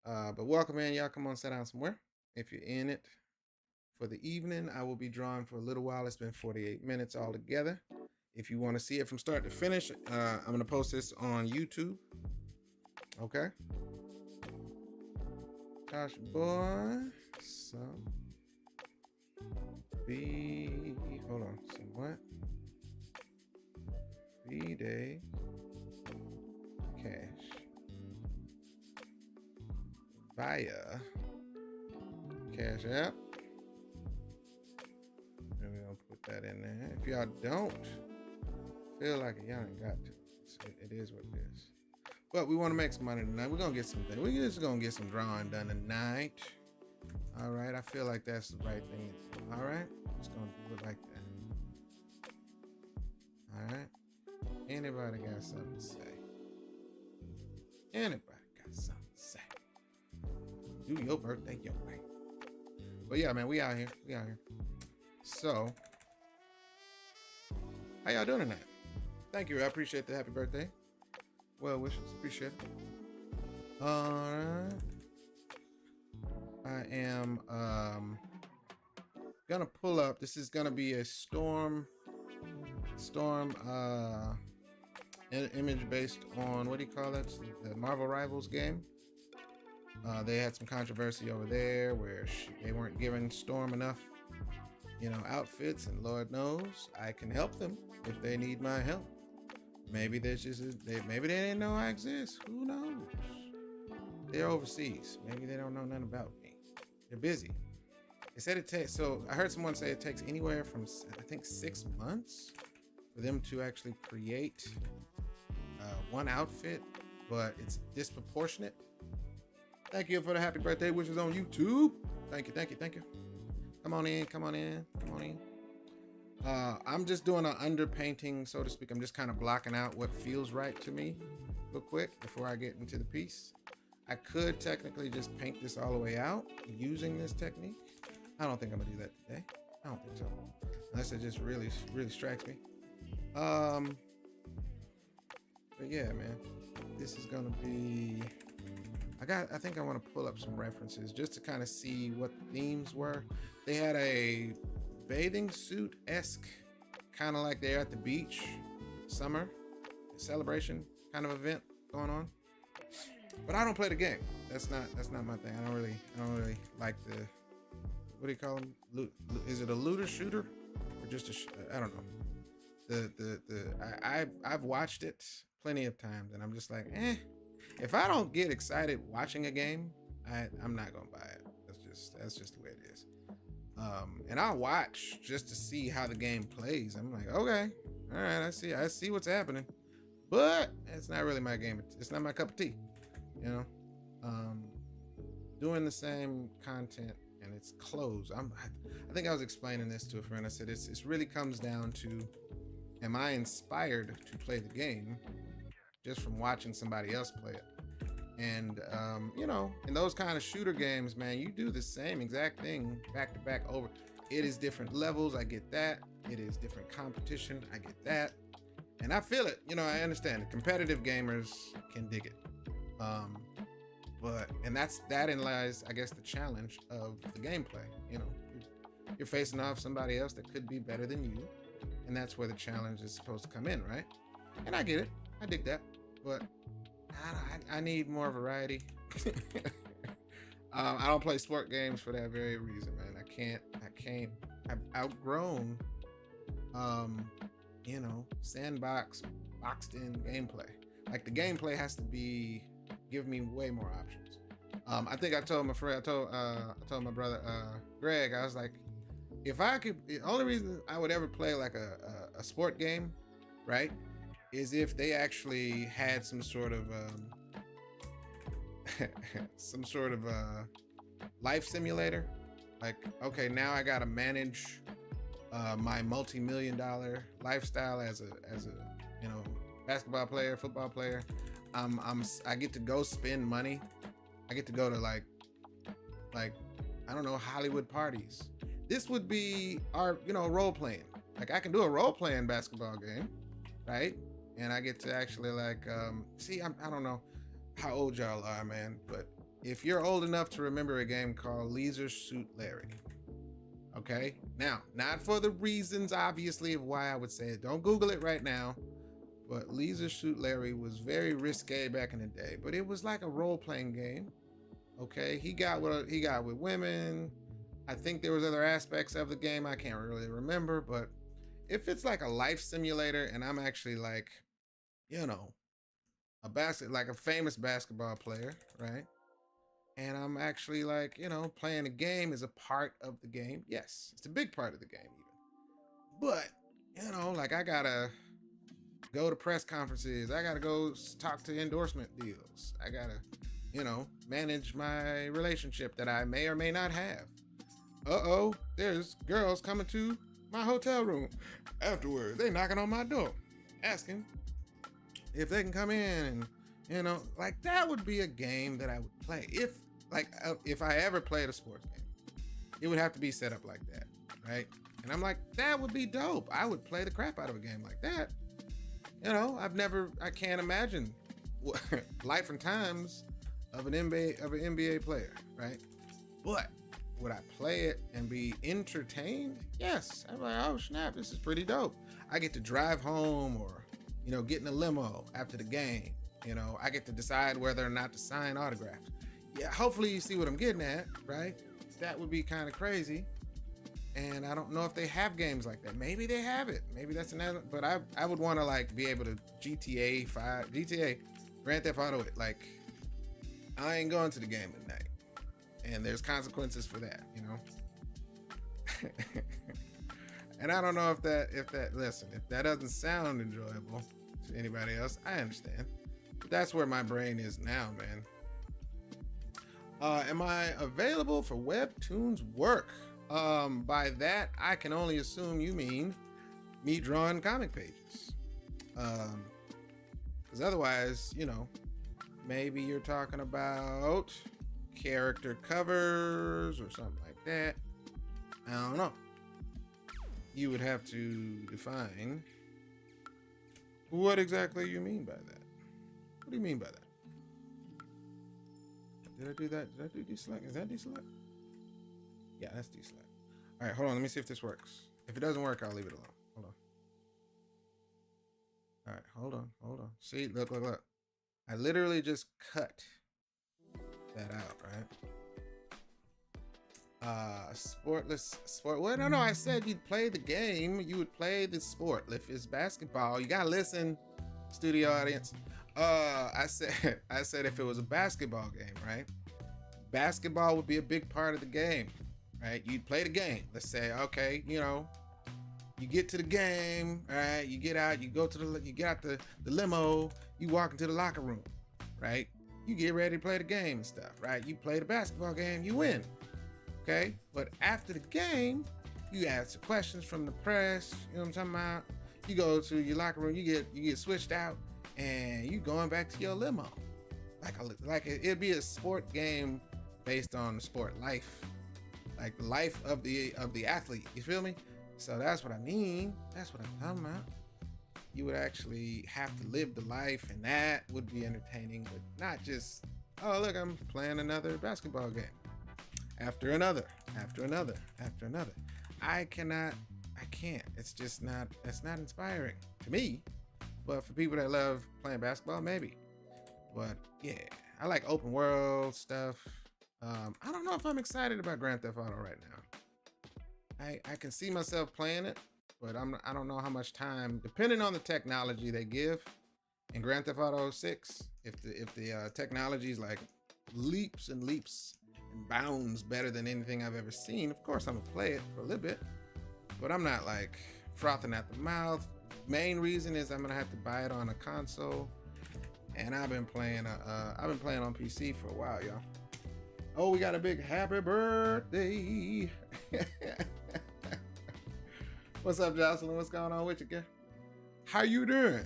But welcome in, y'all. Come on, sit down somewhere. If you're in it for the evening, I will be drawing for a little while. It's been 48 minutes altogether. If you want to see it from start to finish, I'm going to post this on YouTube. Okay. Gosh, boy. So, hold on. So what? B-Day cash via Cash App. And we're going to put that in there. If y'all don't feel like it, y'all ain't got to. It is what it is. But we want to make some money tonight. We're going to get some things. We're just going to get some drawing done tonight. All right. I feel like that's the right thing to do. All right. Just going to do it like that. All right. Anybody got something to say? Anybody got something to say? Do your birthday your way. But yeah, man, we out here. We out here. So, how y'all doing tonight? Thank you. I appreciate the happy birthday. Well wishes. Appreciate it. All right. I am gonna pull up. This is gonna be a Storm image based on, what do you call that? The Marvel Rivals game. They had some controversy over there where they weren't giving Storm enough, outfits, and Lord knows I can help them if they need my help. Maybe maybe they didn't know I exist. Who knows? They're overseas. Maybe they don't know nothing about me. They're busy. They said it takes. So I heard someone say it takes anywhere from, I think, 6 months for them to actually create one outfit, but it's disproportionate. Thank you for the happy birthday wishes on YouTube. Thank you. Come on in. I'm just doing an underpainting, so to speak. I'm just kind of blocking out what feels right to me real quick before I get into the piece. I could technically just paint this all the way out using this technique. I don't think I'm gonna do that today. I don't think so, unless it just really strikes me. But yeah, man, this is gonna be. I think I want to pull up some references just to kind of see what the themes were. They had a bathing suit-esque, kind of like they're at the beach, summer celebration kind of event going on. But I don't play the game. That's not my thing. I don't really like the, what do you call them? Is it a looter shooter or just I don't know. I've watched it plenty of times, and I'm just like, if I don't get excited watching a game, I'm not gonna buy it. That's just the way it is. And I'll watch just to see how the game plays. I'm like, okay, all right, I see what's happening, but it's not really my game. It's not my cup of tea, doing the same content and it's clothes. I think I was explaining this to a friend. I said it really comes down to, am I inspired to play the game just from watching somebody else play it? And in those kind of shooter games, man, you do the same exact thing back to back over. It is different levels, I get that. It is different competition, I get that. And I feel it, I understand it. Competitive gamers can dig it. That lies, I guess, the challenge of the gameplay. You're facing off somebody else that could be better than you, and that's where the challenge is supposed to come in, right? And I get it, I dig that, but I need more variety. I don't play sport games for that very reason, man. I can't. I've outgrown, boxed in gameplay. Like, the gameplay has to give me way more options. I think I told my friend, I told my brother, Greg, I was like, if I could, the only reason I would ever play like a sport game, right, is if they actually had some sort of life simulator. Like, okay, now I gotta manage my multi-million-dollar lifestyle as a basketball player, football player. I get to go spend money. I get to go to like I don't know, Hollywood parties. This would be our role playing. Like, I can do a role playing basketball game, right? And I get to actually I don't know how old y'all are, man, but if you're old enough to remember a game called Leisure Suit Larry, okay? Now, not for the reasons, obviously, of why I would say it. Don't Google it right now. But Leisure Suit Larry was very risque back in the day. But it was like a role-playing game, okay? He got with women. I think there was other aspects of the game I can't really remember. But if it's like a life simulator and I'm actually like, a famous basketball player, right? And I'm actually like, playing a game is a part of the game. Yes, it's a big part of the game even. But, like, I gotta go to press conferences. I gotta go talk to endorsement deals. I gotta, manage my relationship that I may or may not have. There's girls coming to my hotel room afterwards. They knocking on my door, asking if they can come in, and like, that would be a game that I would play if I ever played a sports game. It would have to be set up like that, right? And I'm like, that would be dope. I would play the crap out of a game like that. I can't imagine life and times of an NBA player, right? But would I play it and be entertained? Yes. I'm like, oh snap, this is pretty dope. I get to drive home or, get in a limo after the game. I get to decide whether or not to sign autographs. Yeah, hopefully you see what I'm getting at, right? That would be kind of crazy. And I don't know if they have games like that. Maybe they have it. Maybe that's another. But I would want to like be able to GTA Grand Theft Auto it. Like, I ain't going to the game at night, and there's consequences for that, And I don't know if that listen, if that doesn't sound enjoyable to anybody else, I understand. But that's where my brain is now, man. Am I available for Webtoons work? By that, I can only assume you mean me drawing comic pages. Because otherwise, maybe you're talking about character covers or something like that. I don't know. You would have to define what exactly you mean by that. What do you mean by that? Did I do that? Did I do deselect? Is that deselect? Yeah, that's deselect. All right, hold on. Let me see if this works. If it doesn't work, I'll leave it alone. Hold on. All right, hold on. See, look. I literally just cut that out, right? Sport. Well, no, I said you'd play the game. You would play the sport. If it's basketball, you gotta listen, studio audience. I said if it was a basketball game, right? Basketball would be a big part of the game, right? You'd play the game. Let's say, okay, you get to the game, right? You get out, you get out the limo, you walk into the locker room, right? You get ready to play the game and stuff, right? You play the basketball game, you win, okay? But after the game, you answer questions from the press, you know what I'm talking about? You go to your locker room, you get switched out, and you going back to your limo. Like it'd be a sport game based on sport life, like the life of the athlete. You feel me? So that's what I mean. That's what I'm talking about. You would actually have to live the life, and that would be entertaining, but not just, oh look, I'm playing another basketball game after another. I can't. It's just not. That's not inspiring to me. But for people that love playing basketball, maybe. But yeah, I like open world stuff. I don't know if I'm excited about Grand Theft Auto right now. I can see myself playing it, but I don't know how much time, depending on the technology they give in Grand Theft Auto 6. If the technology is like leaps and bounds better than anything I've ever seen, of course I'm gonna play it for a little bit. But I'm not like frothing at the mouth. Main reason is I'm gonna have to buy it on a console, and I've been playing on PC for a while, y'all. Oh, we got a big happy birthday. What's up, Jocelyn? What's going on with you, girl? How you doing?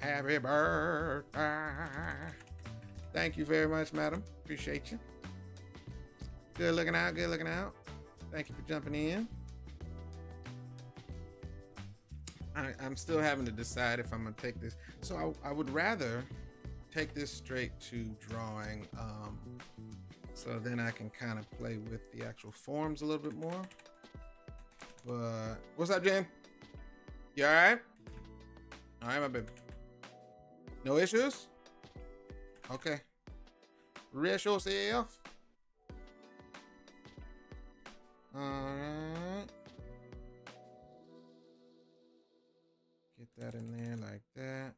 Happy birthday. Thank you very much, madam. Appreciate you. Good looking out. Thank you for jumping in. I'm still having to decide if I'm gonna take this. So I would rather take this straight to drawing, so then I can kind of play with the actual forms a little bit more. But what's up, Jen? You all right? All right, my baby. No issues? Okay. Rest yourself. All right. Get that in there like that.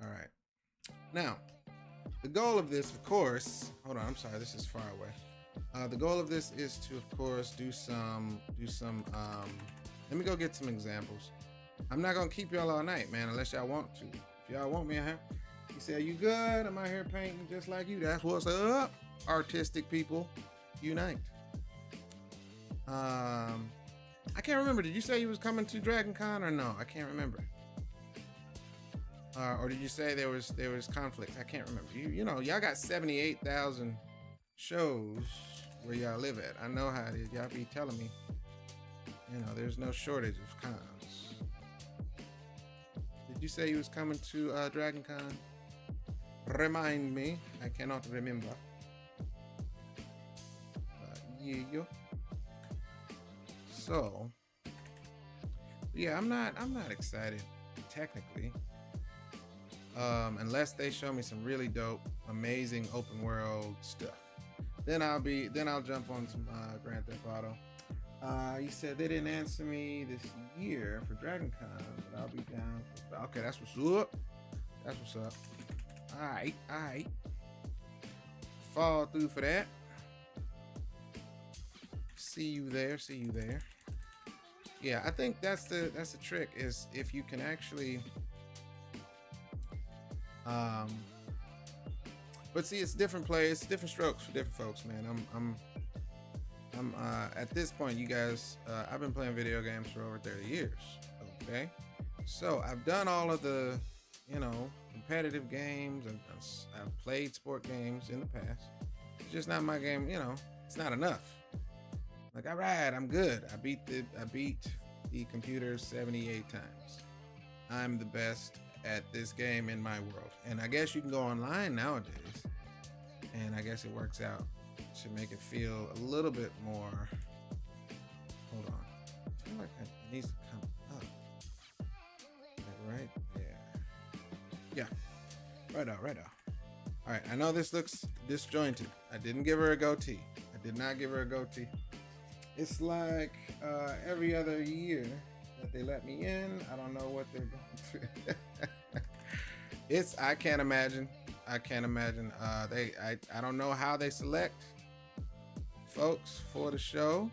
All right. Now, the goal of this, of course, hold on, I'm sorry, this is far away. The goal of this is to, of course, do some, let me go get some examples. I'm not gonna keep y'all all night, man, unless y'all want to. If y'all want me in here, you say, are you good? I'm out here painting just like you. That's what's up. Artistic people, unite. I can't remember. Did you say you was coming to Dragon Con or no? I can't remember. Or did you say there was conflict? I can't remember. You know, y'all got 78,000 shows where y'all live at. I know how it is. Y'all be telling me, you know, there's no shortage of cons. Did you say you was coming to Dragon Con? Remind me. I cannot remember. Yeah. So, yeah, I'm not excited technically. Unless they show me some really dope, amazing open world stuff. Then I'll jump on some Grand Theft Auto. You said they didn't answer me this year for Dragon Con, but I'll be down. Okay, that's what's up. That's what's up. All right. Fall through for that. See you there. Yeah, I think that's the trick, is if you can actually but see, it's different plays, different strokes for different folks, man. I'm at this point, you guys, I've been playing video games for over 30 years. Okay, so I've done all of the, competitive games, and I've played sport games in the past. It's just not my game. It's not enough. Like, all right, I'm good. I beat the computer 78 times. I'm the best at this game in my world. And I guess you can go online nowadays, and I guess it works out to make it feel a little bit more. Hold on. I feel like it needs to come up. Like right there. Yeah. Right out. All right. I know this looks disjointed. I didn't give her a goatee. I did not give her a goatee. It's like every other year that they let me in. I don't know what they're going to. I can't imagine. I don't know how they select folks for the show,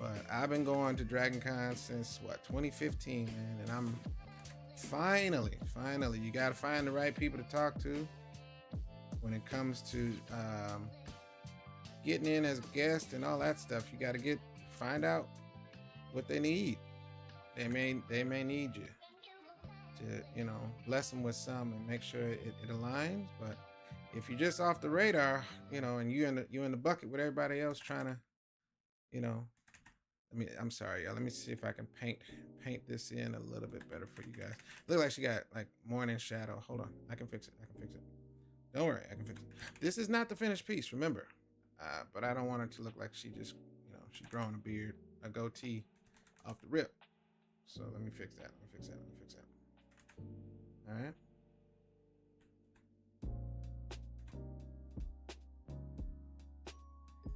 but I've been going to Dragon Con since 2015, man, and I'm finally, you got to find the right people to talk to when it comes to getting in as a guest and all that stuff. You got to find out what they need. They may need you to, bless them with some and make sure it aligns. But if you're just off the radar, and you're in the bucket with everybody else trying to, I'm sorry, y'all. Let me see if I can paint this in a little bit better for you guys. Look like she got like morning shadow. Hold on, I can fix it. Don't worry, I can fix it. This is not the finished piece, remember. But I don't want it to look like she just, she's growing a goatee off the rip. So let me fix that. All right.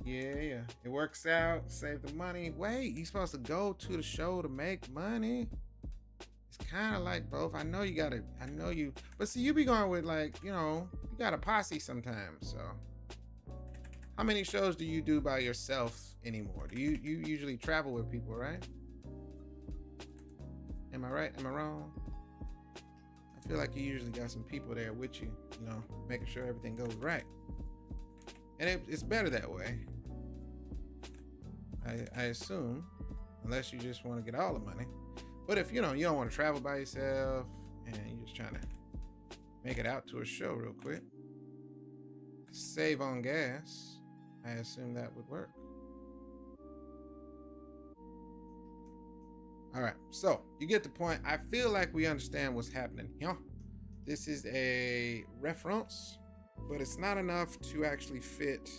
Yeah. It works out. Save the money. Wait, you're supposed to go to the show to make money? It's kind of like both. I know you, but see, you be going with you got a posse sometimes. So how many shows do you do by yourself anymore? Do you usually travel with people, right? Am I right? Am I wrong? I feel like you usually got some people there with you, making sure everything goes right. And it's better that way. I assume, unless you just want to get all the money. But if you don't want to travel by yourself and you're just trying to make it out to a show real quick, save on gas, I assume that would work. All right, so you get the point. I feel like we understand what's happening here. This is a reference, but it's not enough to actually fit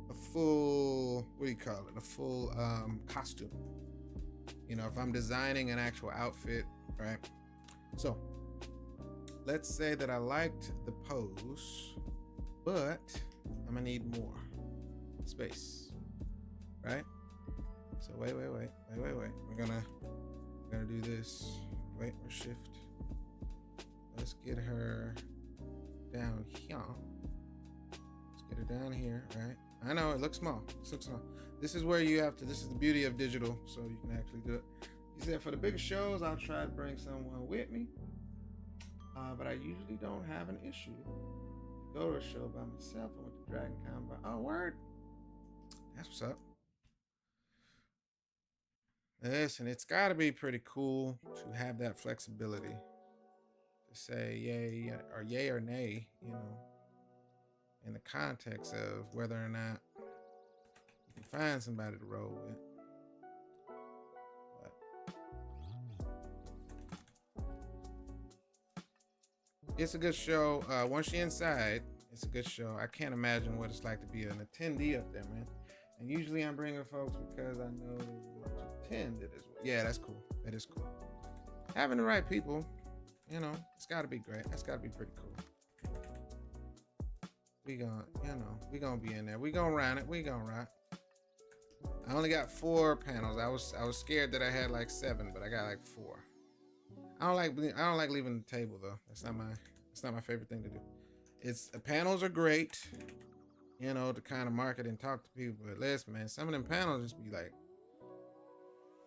a full, a full costume. If I'm designing an actual outfit, right? So let's say that I liked the pose, but I'm gonna need more space, right? So wait. We're gonna do this. Wait, or shift. Let's get her down here. Let's get her down here, right? I know it looks small. This is where you have to. This is the beauty of digital, so you can actually do it. He said for the bigger shows, I'll try to bring someone with me, but I usually don't have an issue. Go to a show by myself. I went to Dragon Con. Oh, word. That's what's up. Listen, it's got to be pretty cool to have that flexibility to say yay or nay, in the context of whether or not you can find somebody to roll with. But it's a good show. Once you're inside, It's a good show. I can't imagine what it's like to be an attendee up there, man. And usually I'm bringing folks because I know they want to attend it as well. Yeah, that's cool. That is cool. Having the right people, you know, it's got to be great. That's got to be pretty cool. We gonna be in there. We gonna run it. We gonna rock. I only got 4 panels. I was scared that I had like 7, but I got like 4. I don't like leaving the table though. That's not my favorite thing to do. Panels are great, you know, to kind of market and talk to people. But listen, man, some of them panels just be like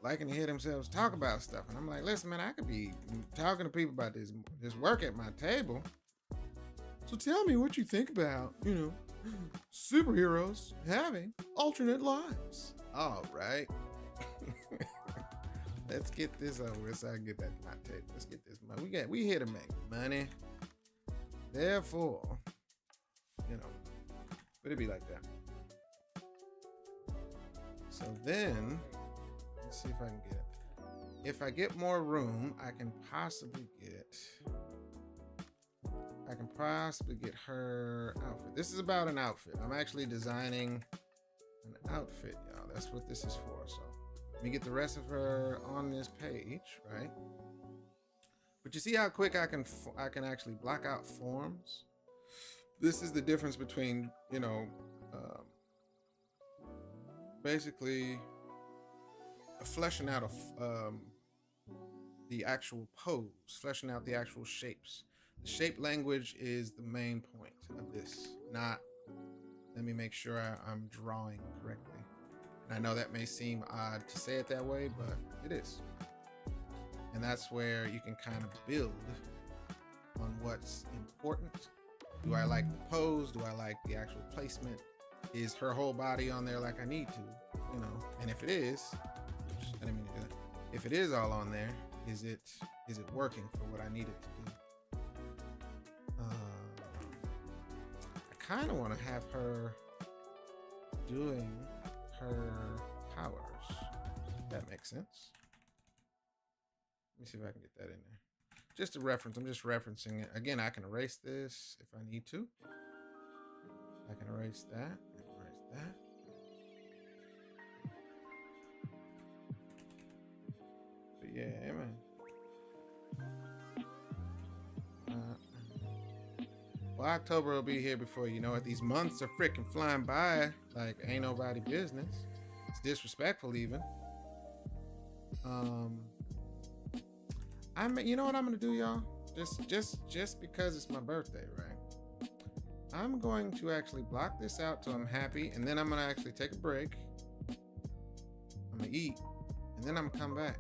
liking to hear themselves talk about stuff, and I'm like, listen, man, I could be talking to people about this work at my table. So tell me what you think about, you know, superheroes having alternate lives. All right. Let's get this over so I can get that to my table. Let's get this money. We here to make money. Therefore, you know, but it'd be like that. So then, let's see if I can get it. If I get more room, I can possibly get her outfit. This is about an outfit. I'm actually designing an outfit, y'all. That's what this is for. So let me get the rest of her on this page, right? But you see how quick I can actually block out forms? This is the difference between, you know, basically fleshing out the actual pose, fleshing out the actual shapes. The shape language is the main point of this, not, let me make sure I'm drawing correctly. And I know that may seem odd to say it that way, but it is. And that's where you can kind of build on what's important. Do I like the pose? Do I like the actual placement? Is her whole body on there like I need to? You know, and if it is, I didn't mean to do that. If it is all on there, is it working for what I need it to do? I kind of want to have her doing her powers. If that makes sense. Let me see if I can get that in there. Just a reference. I'm just referencing it. Again, I can erase this if I need to. I can erase that. I can erase that. But yeah, man. Well, October will be here before you know it. These months are freaking flying by like ain't nobody business. It's disrespectful even. You know what I'm gonna do, y'all? Just because it's my birthday, right? I'm going to actually block this out till I'm happy, and then I'm gonna actually take a break. I'm gonna eat, and then I'm gonna come back.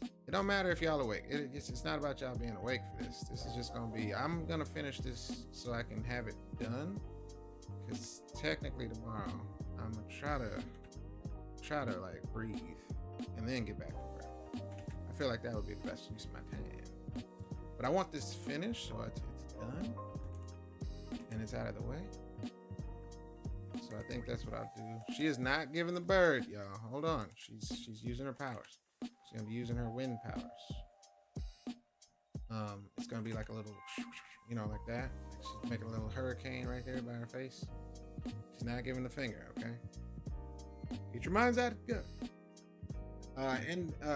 It don't matter if y'all awake. It's not about y'all being awake for this. This is just gonna be, I'm gonna finish this so I can have it done. Because technically tomorrow, I'm gonna try to like breathe and then get back to work. I feel like that would be the best use of my time. But I want this finished so it's done and it's out of the way. So I think that's what I'll do. She is not giving the bird, y'all. Hold on. She's using her powers. She's gonna be using her wind powers. It's gonna be like a little, you know, like that. She's making a little hurricane right there by her face. She's not giving the finger, okay? Get your minds out of the gut.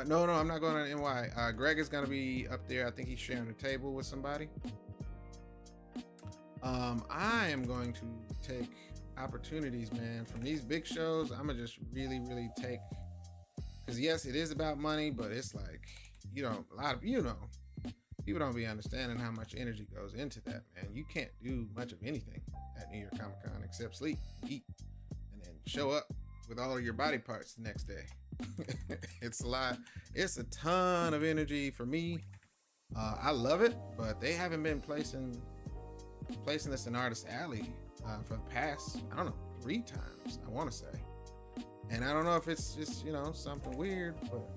No, I'm not going to NY. Greg is gonna be up there. I think he's sharing a table with somebody. I am going to take opportunities, man, from these big shows. I'm gonna just really take. Because yes, it is about money, but it's like, you know, people don't be understanding how much energy goes into that, man. You can't do much of anything at New York Comic Con except sleep, eat, and then show up with all of your body parts the next day. It's a lot. It's a ton of energy for me. I love it, but they haven't been placing this in Artist Alley for the past, I don't know, 3 times, I want to say. And I don't know if it's just, you know, something weird, but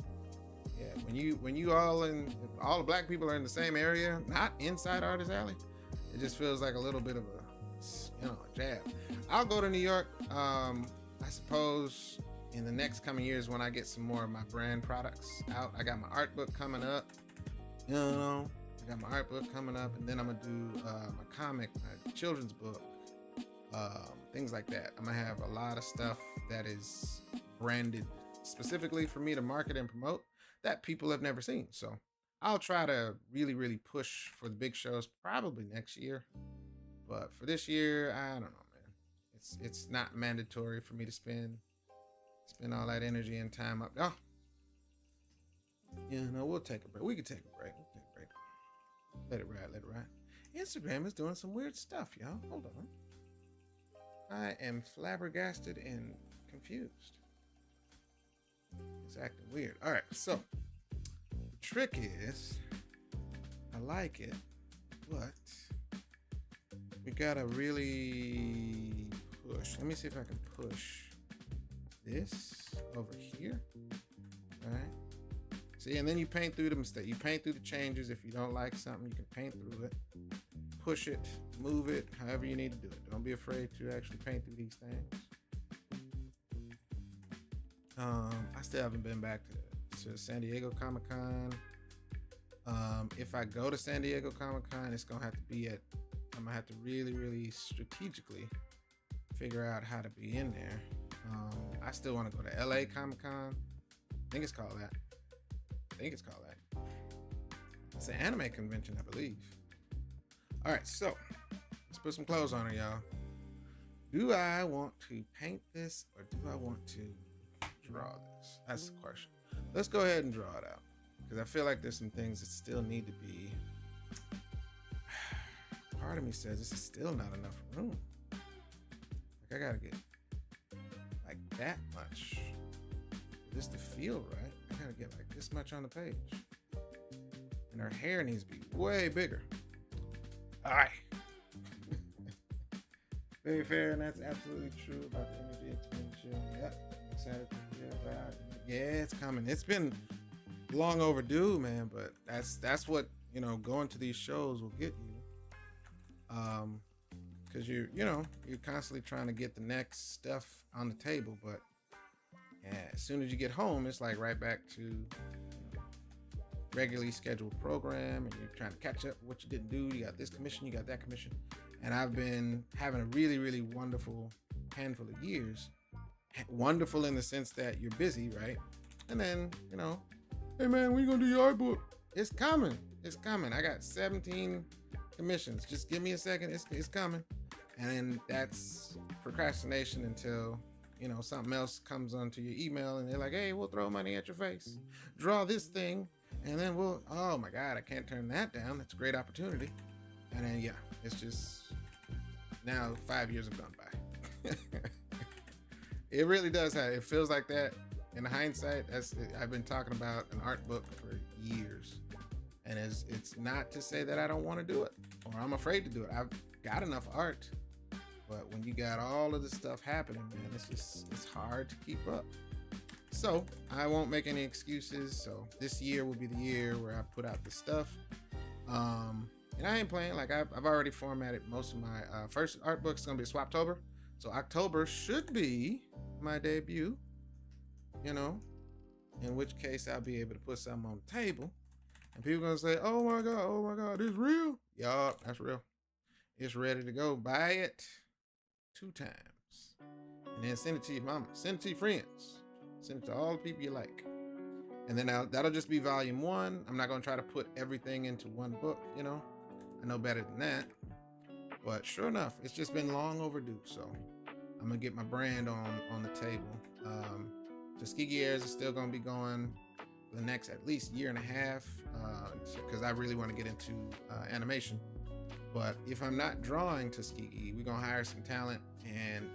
yeah, when you all the black people are in the same area, not inside Artist Alley, it just feels like a little bit of a jab. I'll go to New York, I suppose, in the next coming years when I get some more of my brand products out. I got my art book coming up, you know, I got my art book coming up, and then I'm gonna do my comic, my children's book, things like that. I'm gonna have a lot of stuff that is branded specifically for me to market and promote that people have never seen. So I'll try to really, really push for the big shows probably next year. But for this year, I don't know, man. It's not mandatory for me to spend all that energy and time up. Oh, yeah, no, we'll take a break. We can take a break. We'll take a break. Let it ride, let it ride. Instagram is doing some weird stuff, y'all. Hold on. I am flabbergasted and confused. It's acting weird. All right, so the trick is, I like it, but we gotta really push. Let me see if I can push this over here. All right. See, and then you paint through the mistake. You paint through the changes. If you don't like something, you can paint through it, push it, move it, however you need to do it. Don't be afraid to actually paint through these things. I still haven't been back to San Diego Comic-Con. If I go to San Diego Comic-Con, it's gonna have to be I'm gonna have to really, really strategically figure out how to be in there. I still want to go to LA Comic-Con. I think it's called that. It's an anime convention, I believe. All right, so let's put some clothes on it, y'all. Do I want to paint this or do I want to draw this? That's the question. Let's go ahead and draw it out because I feel like there's some things that still need to be. Part of me says this is still not enough room. Like I gotta get like that much for this to feel right. I gotta get like this much on the page, and her hair needs to be way bigger. All right. Very fair, and that's absolutely true about the energy expenditure. Yep. Excited to hear about it. Yeah, it's coming. It's been long overdue, man, but that's what, going to these shows will get you. Because you're constantly trying to get the next stuff on the table, but yeah, as soon as you get home, it's like right back to regularly scheduled program, and you're trying to catch up what you didn't do. You got this commission, you got that commission, and I've been having a really, really wonderful handful of years. Wonderful in the sense that you're busy, right? And then, hey man, when you gonna do your art book? It's coming. I got 17 commissions. Just give me a second. It's coming. And then that's procrastination until, something else comes onto your email and they're like, hey, we'll throw money at your face. Draw this thing. And then oh my God, I can't turn that down. That's a great opportunity. And then, it's just, now 5 years have gone by. It really does. It feels like that. In hindsight, I've been talking about an art book for years. And it's not to say that I don't want to do it or I'm afraid to do it. I've got enough art. But when you got all of this stuff happening, man, it's hard to keep up. So I won't make any excuses. So this year will be the year where I put out the stuff. And I ain't playing. Like I've already formatted most of my first art book's gonna be Swaptober. So October should be my debut, in which case I'll be able to put something on the table. And people gonna say, oh my God, it's real. Yup, that's real. It's ready to go. Buy it 2 times. And then send it to your mama. Send it to your friends. Send it to all the people you like. And then that'll just be volume 1. I'm not gonna try to put everything into one book, I know better than that. But sure enough, it's just been long overdue. So I'm gonna get my brand on the table. Tuskegee Airs is still gonna be going for the next at least year and a half, because I really want to get into animation. But if I'm not drawing Tuskegee, we're gonna hire some talent, and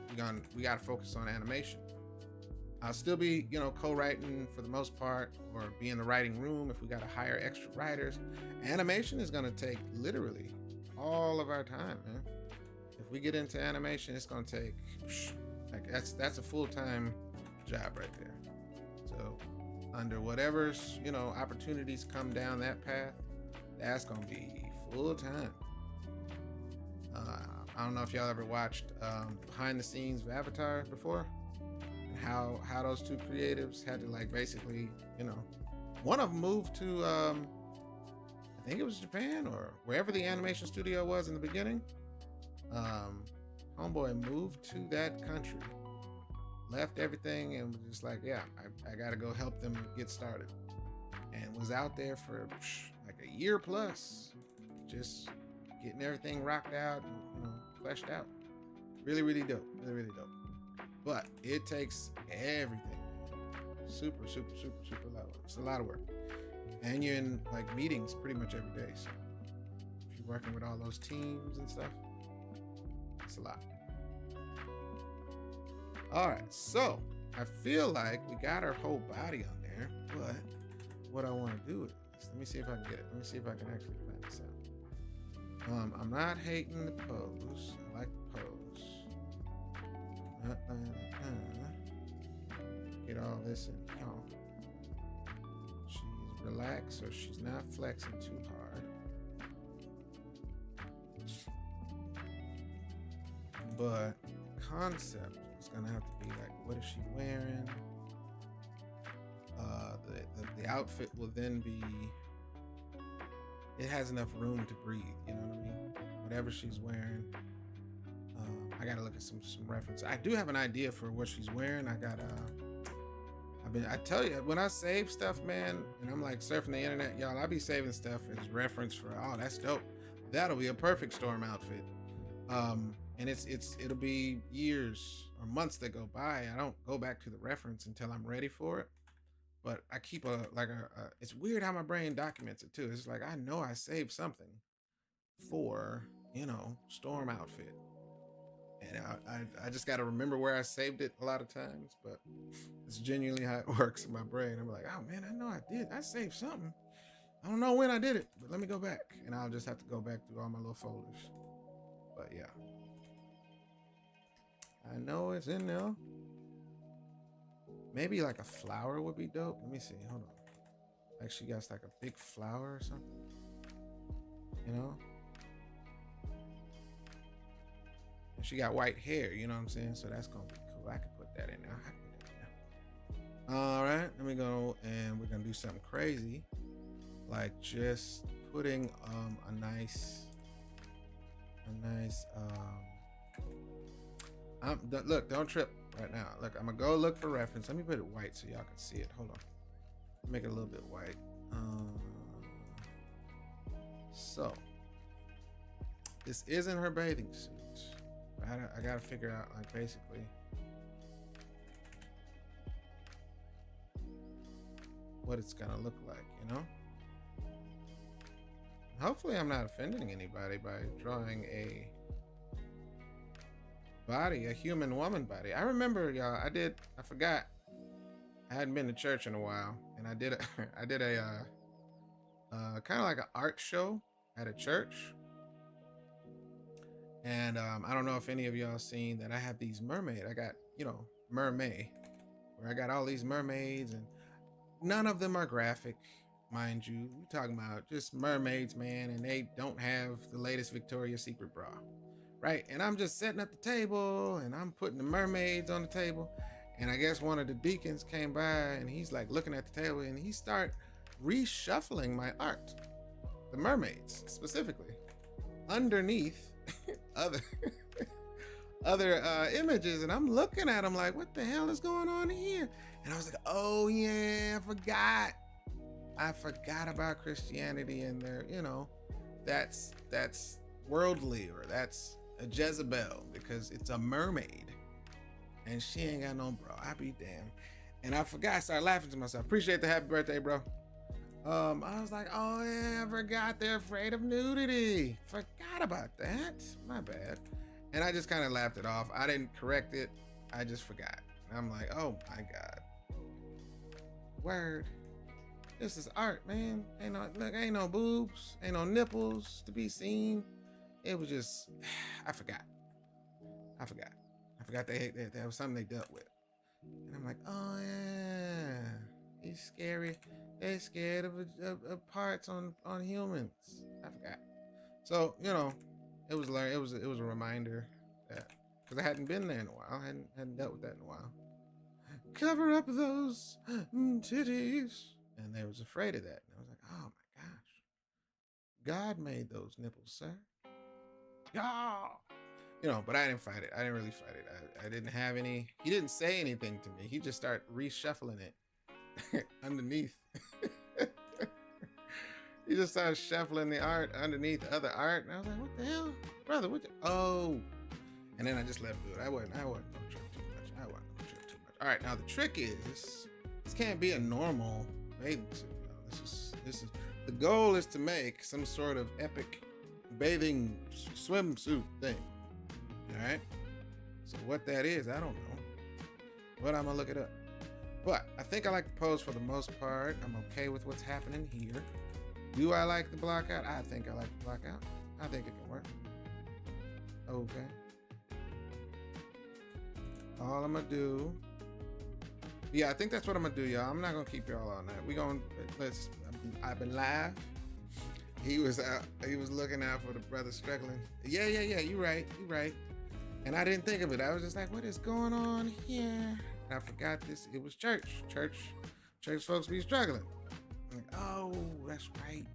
we gotta focus on animation. I'll still be, co-writing for the most part, or be in the writing room if we gotta hire extra writers. Animation is gonna take literally all of our time, man. If we get into animation, it's gonna take that's a full-time job right there. So under whatever opportunities come down that path, that's gonna be full-time. I don't know if y'all ever watched behind the scenes of Avatar before, and how those 2 creatives had to basically, one of them moved to I think it was Japan or wherever the animation studio was in the beginning. Homeboy moved to that country, left everything, and was just like, yeah, I got to go help them get started. And was out there for like a year plus, just getting everything rocked out and fleshed out. Really, really dope. Really, really dope. But it takes everything. Super, super, super, super loud. It's a lot of work. And you're in like meetings pretty much every day. So if you're working with all those teams and stuff, it's a lot. All right, so I feel like we got our whole body on there, but what I want to do is, let me see if I can get it. Let me see if I can actually plan this out. I'm not hating the pose. I like the pose. Get all this in. Oh. She's relaxed, so she's not flexing too hard. But concept is gonna have to be like, what is she wearing? The outfit will then be, it has enough room to breathe, you know what I mean? Whatever she's wearing. I gotta look at some reference. I do have an idea for what she's wearing. I tell you, when I save stuff, man, and I'm like surfing the internet, y'all, I be saving stuff as reference for, oh, that's dope. That'll be a perfect Storm outfit. And it'll be years or months that go by. I don't go back to the reference until I'm ready for it. But I keep it's weird how my brain documents it too. It's like, I know I saved something for, Storm outfit. And I just got to remember where I saved it a lot of times, but it's genuinely how it works in my brain. I'm like, oh man, I know I did. I saved something. I don't know when I did it, but let me go back. And I'll just have to go back through all my little folders. But yeah. I know it's in there. Maybe like a flower would be dope. Let me see. Hold on. Like she got like a big flower or something. And she got white hair, you know what I'm saying? So that's going to be cool. I can put that in there. All right. Let me go and we're going to do something crazy. Like just putting a nice look, don't trip right now. Look, I'm gonna go look for reference. Let me put it white so y'all can see it. Hold on. Make it a little bit white. So this isn't her bathing suit. I gotta figure out like basically what it's gonna look like, Hopefully I'm not offending anybody by drawing a human woman body. I remember, y'all, I forgot. I hadn't been to church in a while, and I did a kind of like an art show at a church. And I don't know if any of y'all seen that I have these mermaid. I got, mermaid, where I got all these mermaids, and none of them are graphic, mind you. We're talking about just mermaids, man, and they don't have the latest Victoria's Secret bra. Right, and I'm just setting up the table and I'm putting the mermaids on the table, and I guess one of the deacons came by and he's like looking at the table and he started reshuffling my art, the mermaids specifically, underneath other images, and I'm looking at them like, what the hell is going on here? And I was like, oh yeah, I forgot about Christianity and their, that's worldly, or that's a Jezebel, because it's a mermaid and she ain't got no bra. I be damned. And I forgot. I started laughing to myself. Appreciate the happy birthday, bro. I was like, oh yeah, I forgot they're afraid of nudity. Forgot about that. My bad. And I just kind of laughed it off. I didn't correct it. I just forgot. And I'm like, oh my God. Word. This is art, man. Ain't no boobs, ain't no nipples to be seen. It was just, I forgot that was something they dealt with. And I'm like, oh yeah, he's scary. They're scared of parts on humans. I forgot. So it was a reminder that, because I hadn't been there in a while, hadn't dealt with that in a while. Cover up those titties, and they was afraid of that. And I was like, oh my gosh. God made those nipples, sir. Yeah. You know, but I didn't fight it. I didn't really fight it. I didn't have any. He didn't say anything to me. He just started reshuffling it underneath. He just started shuffling the art underneath the other art. And I was like, what the hell? Brother, what the? Oh. And then I just let him do it. I wasn't gonna trip too much. All right, now the trick is, this can't be a normal bathing suit. This is the goal is to make some sort of epic bathing swimsuit thing. All right. So what that is, I don't know, but I'm gonna look it up. But I think I like the pose for the most part. I'm okay with what's happening here. Do I like the block out? I think I like the block out. I think it can work. Okay. All I'm gonna do. Yeah, I think that's what I'm gonna do, y'all. I'm not gonna keep y'all all night. I've been live. He was out. He was looking out for the brother struggling. Yeah. You right. And I didn't think of it. I was just like, what is going on here? And I forgot this. It was church. Church folks be struggling. I'm like, oh, that's right.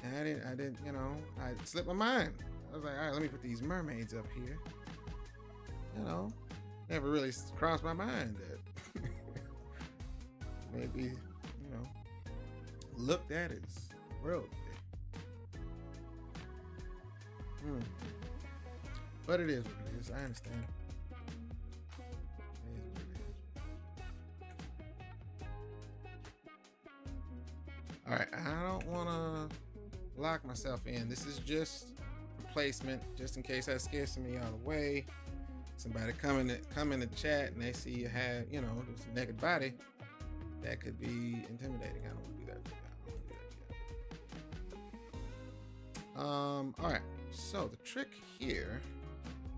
And I didn't, I slipped my mind. I was like, all right, let me put these mermaids up here. Never really crossed my mind that maybe, looked at as worldly. But it is what it is. I understand. It is what it is. All right, I don't want to lock myself in. This is just replacement, just in case I scare some of y'all away. Somebody come in the chat and they see you have, just a naked body. That could be intimidating. I don't want to do that for now. All right. So the trick here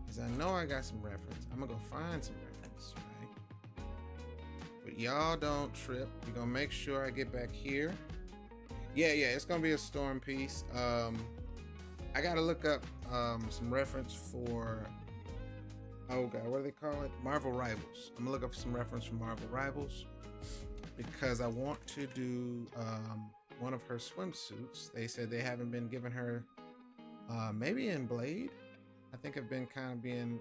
is I know I got some reference. I'm gonna go find some reference, right? But y'all don't trip. We're gonna make sure I get back here. Yeah. It's gonna be a storm piece. I gotta look up some reference for. Oh God, what do they call it? Marvel Rivals. I'm gonna look up some reference from Marvel Rivals because I want to do one of her swimsuits. They said they haven't been giving her, maybe in Blade, I think have been kind of being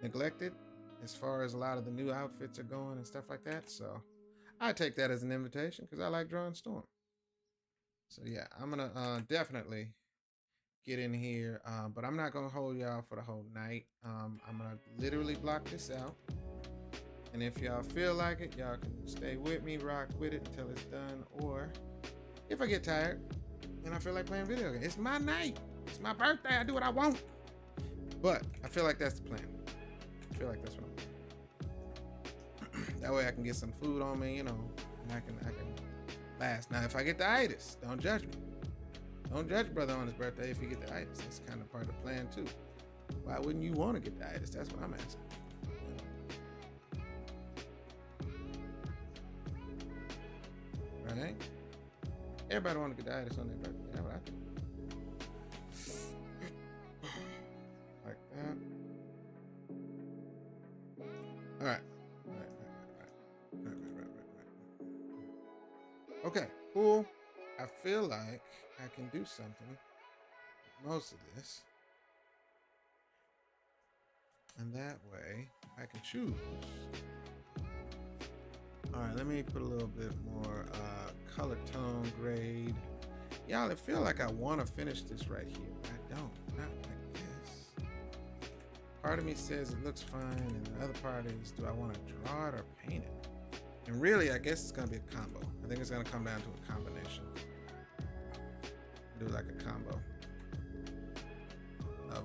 neglected as far as a lot of the new outfits are going and stuff like that. So I take that as an invitation because I like drawing Storm. So yeah, I'm gonna definitely get in here, but I'm not gonna hold y'all for the whole night. I'm gonna literally block this out, and if y'all feel like it, y'all can stay with me, rock with it until it's done, or if I get tired and I feel like playing video games, it's my night, it's my birthday, I do what I want. But I feel like that's the plan. I feel like that's what I'm doing. That way I can get some food on me, and I can last. Now if I get the itis, don't judge me. Don't judge brother on his birthday if you get the itis. That's kind of part of the plan too. Why wouldn't you want to get the itis? That's what I'm asking. Right? Everybody want to get the itis on their birthday. That's what I think. Like that. All right. Okay, cool. I feel like I can do something with most of this. And that way I can choose. All right, let me put a little bit more color tone grade. Y'all, I feel like I want to finish this right here, but I don't. Not like this. Part of me says it looks fine, and the other part is, do I want to draw it or paint it? And really, I guess it's going to be a combo. I think it's going to come down to a combination. Do like a combo of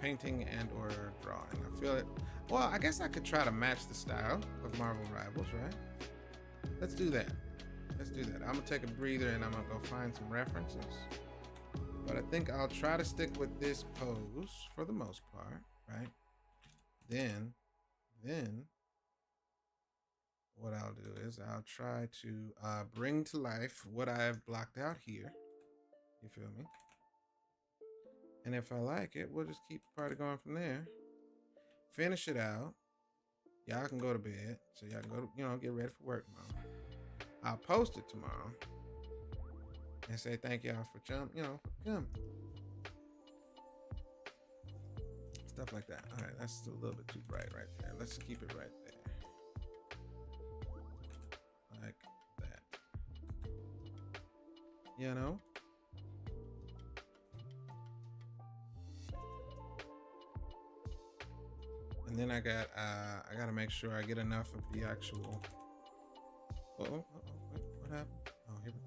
painting and or drawing. I feel it. Well, I guess I could try to match the style of Marvel Rivals, right? Let's do that. I'm gonna take a breather and I'm gonna go find some references. But I think I'll try to stick with this pose for the most part, right? Then what I'll do is I'll try to bring to life what I've blocked out here. You feel me? And if I like it, we'll just keep the party going from there. Finish it out. Y'all can go to bed. So y'all can go to, get ready for work tomorrow. I'll post it tomorrow. and say thank y'all for coming. Stuff like that. All right, that's still a little bit too bright right there. Let's keep it right there. Like that. You know? And then I gotta make sure I get enough of the actual. Wait, what happened? Oh, here we go.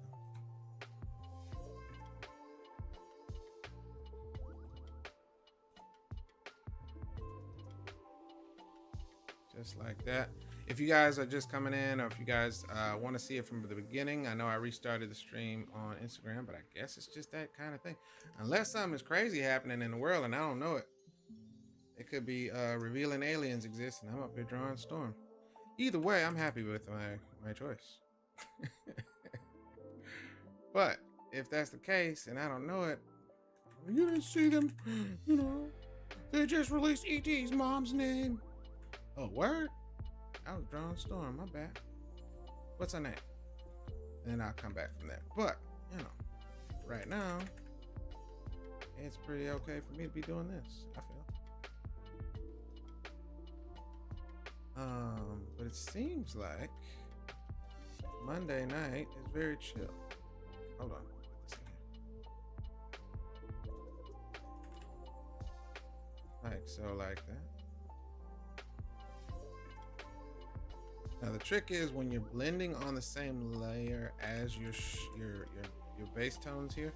Just like that. If you guys are just coming in, or if you guys want to see it from the beginning, I know I restarted the stream on Instagram, but I guess it's just that kind of thing. Unless something is crazy happening in the world and I don't know it. It could be revealing aliens exist and I'm up here drawing storm. Either way, I'm happy with my choice. But if that's the case and I don't know it, you didn't see them, they just released E.T.'s mom's name. Oh, word? I was drawing storm, my bad. What's her name? And then I'll come back from there. But, right now, it's pretty okay for me to be doing this, I feel. But it seems like Monday night is very chill. Hold on. Put this in here. Like so, like that. Now the trick is when you're blending on the same layer as your base tones here,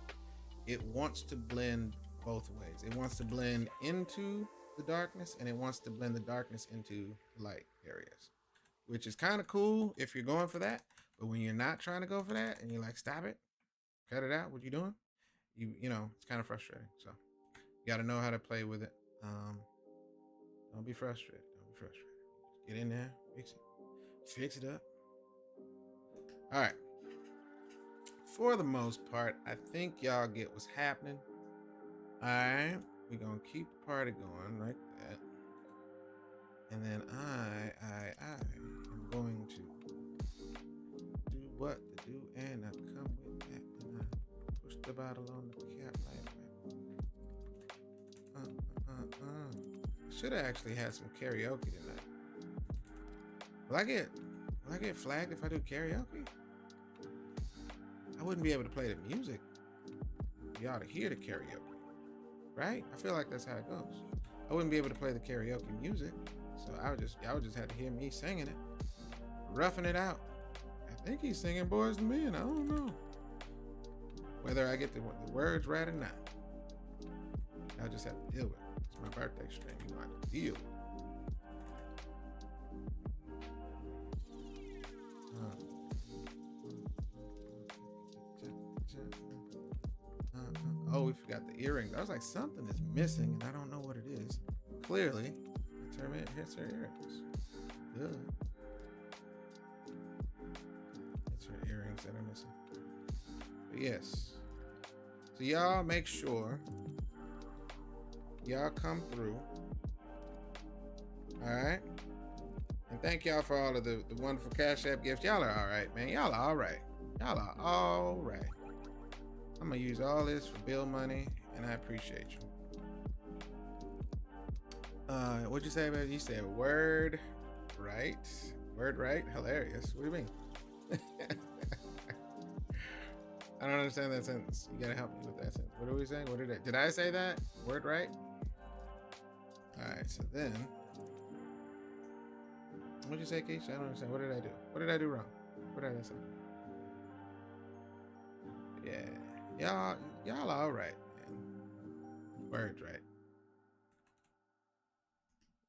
it wants to blend both ways. It wants to blend into the darkness and it wants to blend the darkness into light areas, which is kind of cool if you're going for that. But when you're not trying to go for that and you're like, stop it, cut it out, what you doing? It's kind of frustrating. So you got to know how to play with it. Don't be frustrated. Don't be frustrated. Just get in there, fix it up. All right. For the most part, I think y'all get what's happening. All right. We're going to keep the party going like that. And then I am going to do what to do, and I come with that, and I push the bottle on the cap like that. Should have actually had some karaoke tonight. Will I get flagged if I do karaoke? I wouldn't be able to play the music. You ought to hear the karaoke, right? I feel like that's how it goes. I wouldn't be able to play the karaoke music, so y'all would just have to hear me singing it, roughing it out. I think he's singing Boys to Men. I don't know whether I get the words right or not. I'll just have to deal with it. It's my birthday stream. You want to deal with it. Oh, we forgot the earrings. I was like, something is missing, and I don't know what it is. Clearly, it's her earrings. Good. It's her earrings that are missing. But yes. So y'all make sure y'all come through. All right. And thank y'all for all of the wonderful Cash App gifts. Y'all are all right, man. Y'all are all right. Y'all are all right. I'm going to use all this for bill money, and I appreciate you. What'd you say, baby? You said word right? Word right? Hilarious. What do you mean? I don't understand that sentence. You got to help me with that sentence. What are we saying? Did I say that? Word right? All right, so then... What'd you say, Keisha? I don't understand. What did I do? What did I do wrong? What did I say? Yeah. Y'all all right, man. Words right.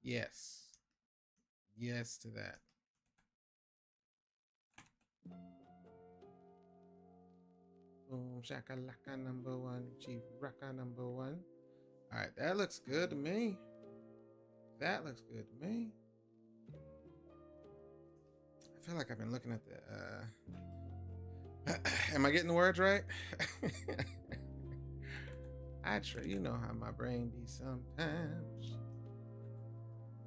Yes. Yes to that. Boom, shakalaka number one, chief raka number one. All right, that looks good to me. That looks good to me. I feel like I've been looking at the am I getting the words right? I try, you know how my brain be sometimes.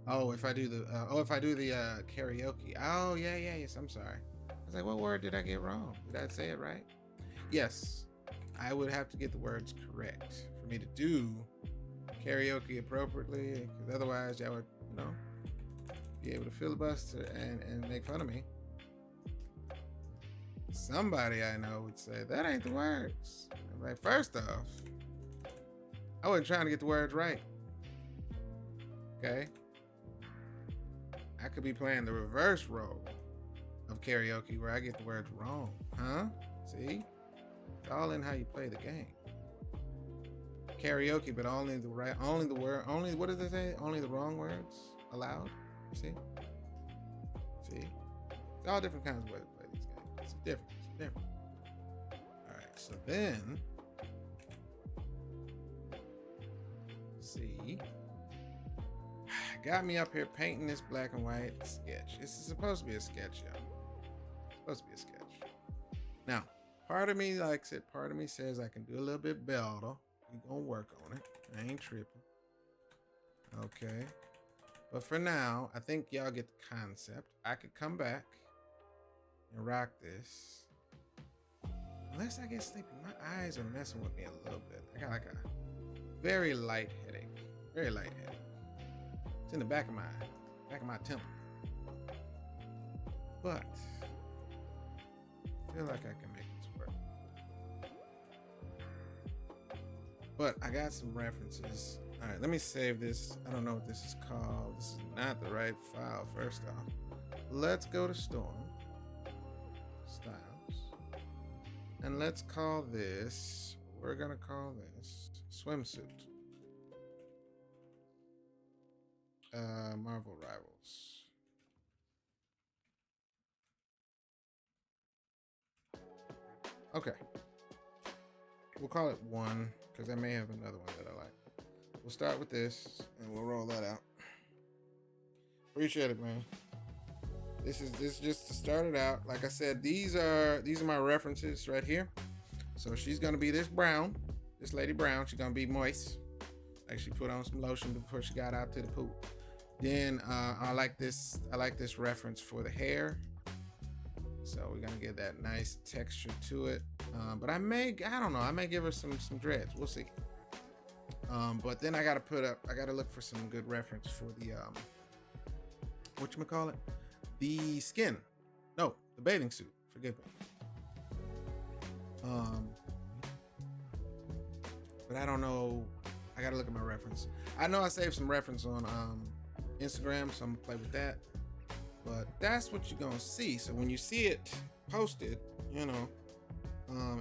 Oh, if I do the karaoke. Oh, yes, I'm sorry. I was like, what word did I get wrong? Did I say it right? Yes. I would have to get the words correct for me to do karaoke appropriately, because otherwise y'all would, be able to filibuster and make fun of me. Somebody I know would say, that ain't the words. I'm like, first off, I wasn't trying to get the words right. Okay? I could be playing the reverse role of karaoke where I get the words wrong. Huh? See? It's all in how you play the game. Karaoke, but only the what does it say? Only the wrong words allowed. See? It's all different kinds of ways to play these games. It's different. Alright, so then see. Got me up here painting this black and white sketch. This is supposed to be a sketch, y'all. It's supposed to be a sketch. Now, part of me likes it. Part of me says I can do a little bit better. We're gonna work on it. I ain't tripping. Okay. But for now, I think y'all get the concept. I could come back and rock this. Unless I get sleepy. My eyes are messing with me a little bit. I got like a very light headache. Very light headache. It's in the back of my temple. But I feel like I can make this work. But I got some references. All right, let me save this. I don't know what this is called. This is not the right file, first off. Let's go to Storm. Styles. And let's call this, we're going to call this Swimsuit. Marvel Rivals. Okay. We'll call it 1, because I may have another one that I like. We'll start with this, and we'll roll that out. Appreciate it, man. This is just to start it out. Like I said, these are my references right here. So she's gonna be this lady brown. She's gonna be moist. Like she put on some lotion before she got out to the pool. Then I like this reference for the hair. So we're gonna get that nice texture to it. But I may give her some dreads. We'll see. But then I gotta look for some good reference for the whatchamacallit? The skin. No, the bathing suit. Forgive me. But I don't know. I gotta look at my reference. I know I saved some reference on Instagram, so I'm gonna play with that. But that's what you're gonna see. So when you see it posted,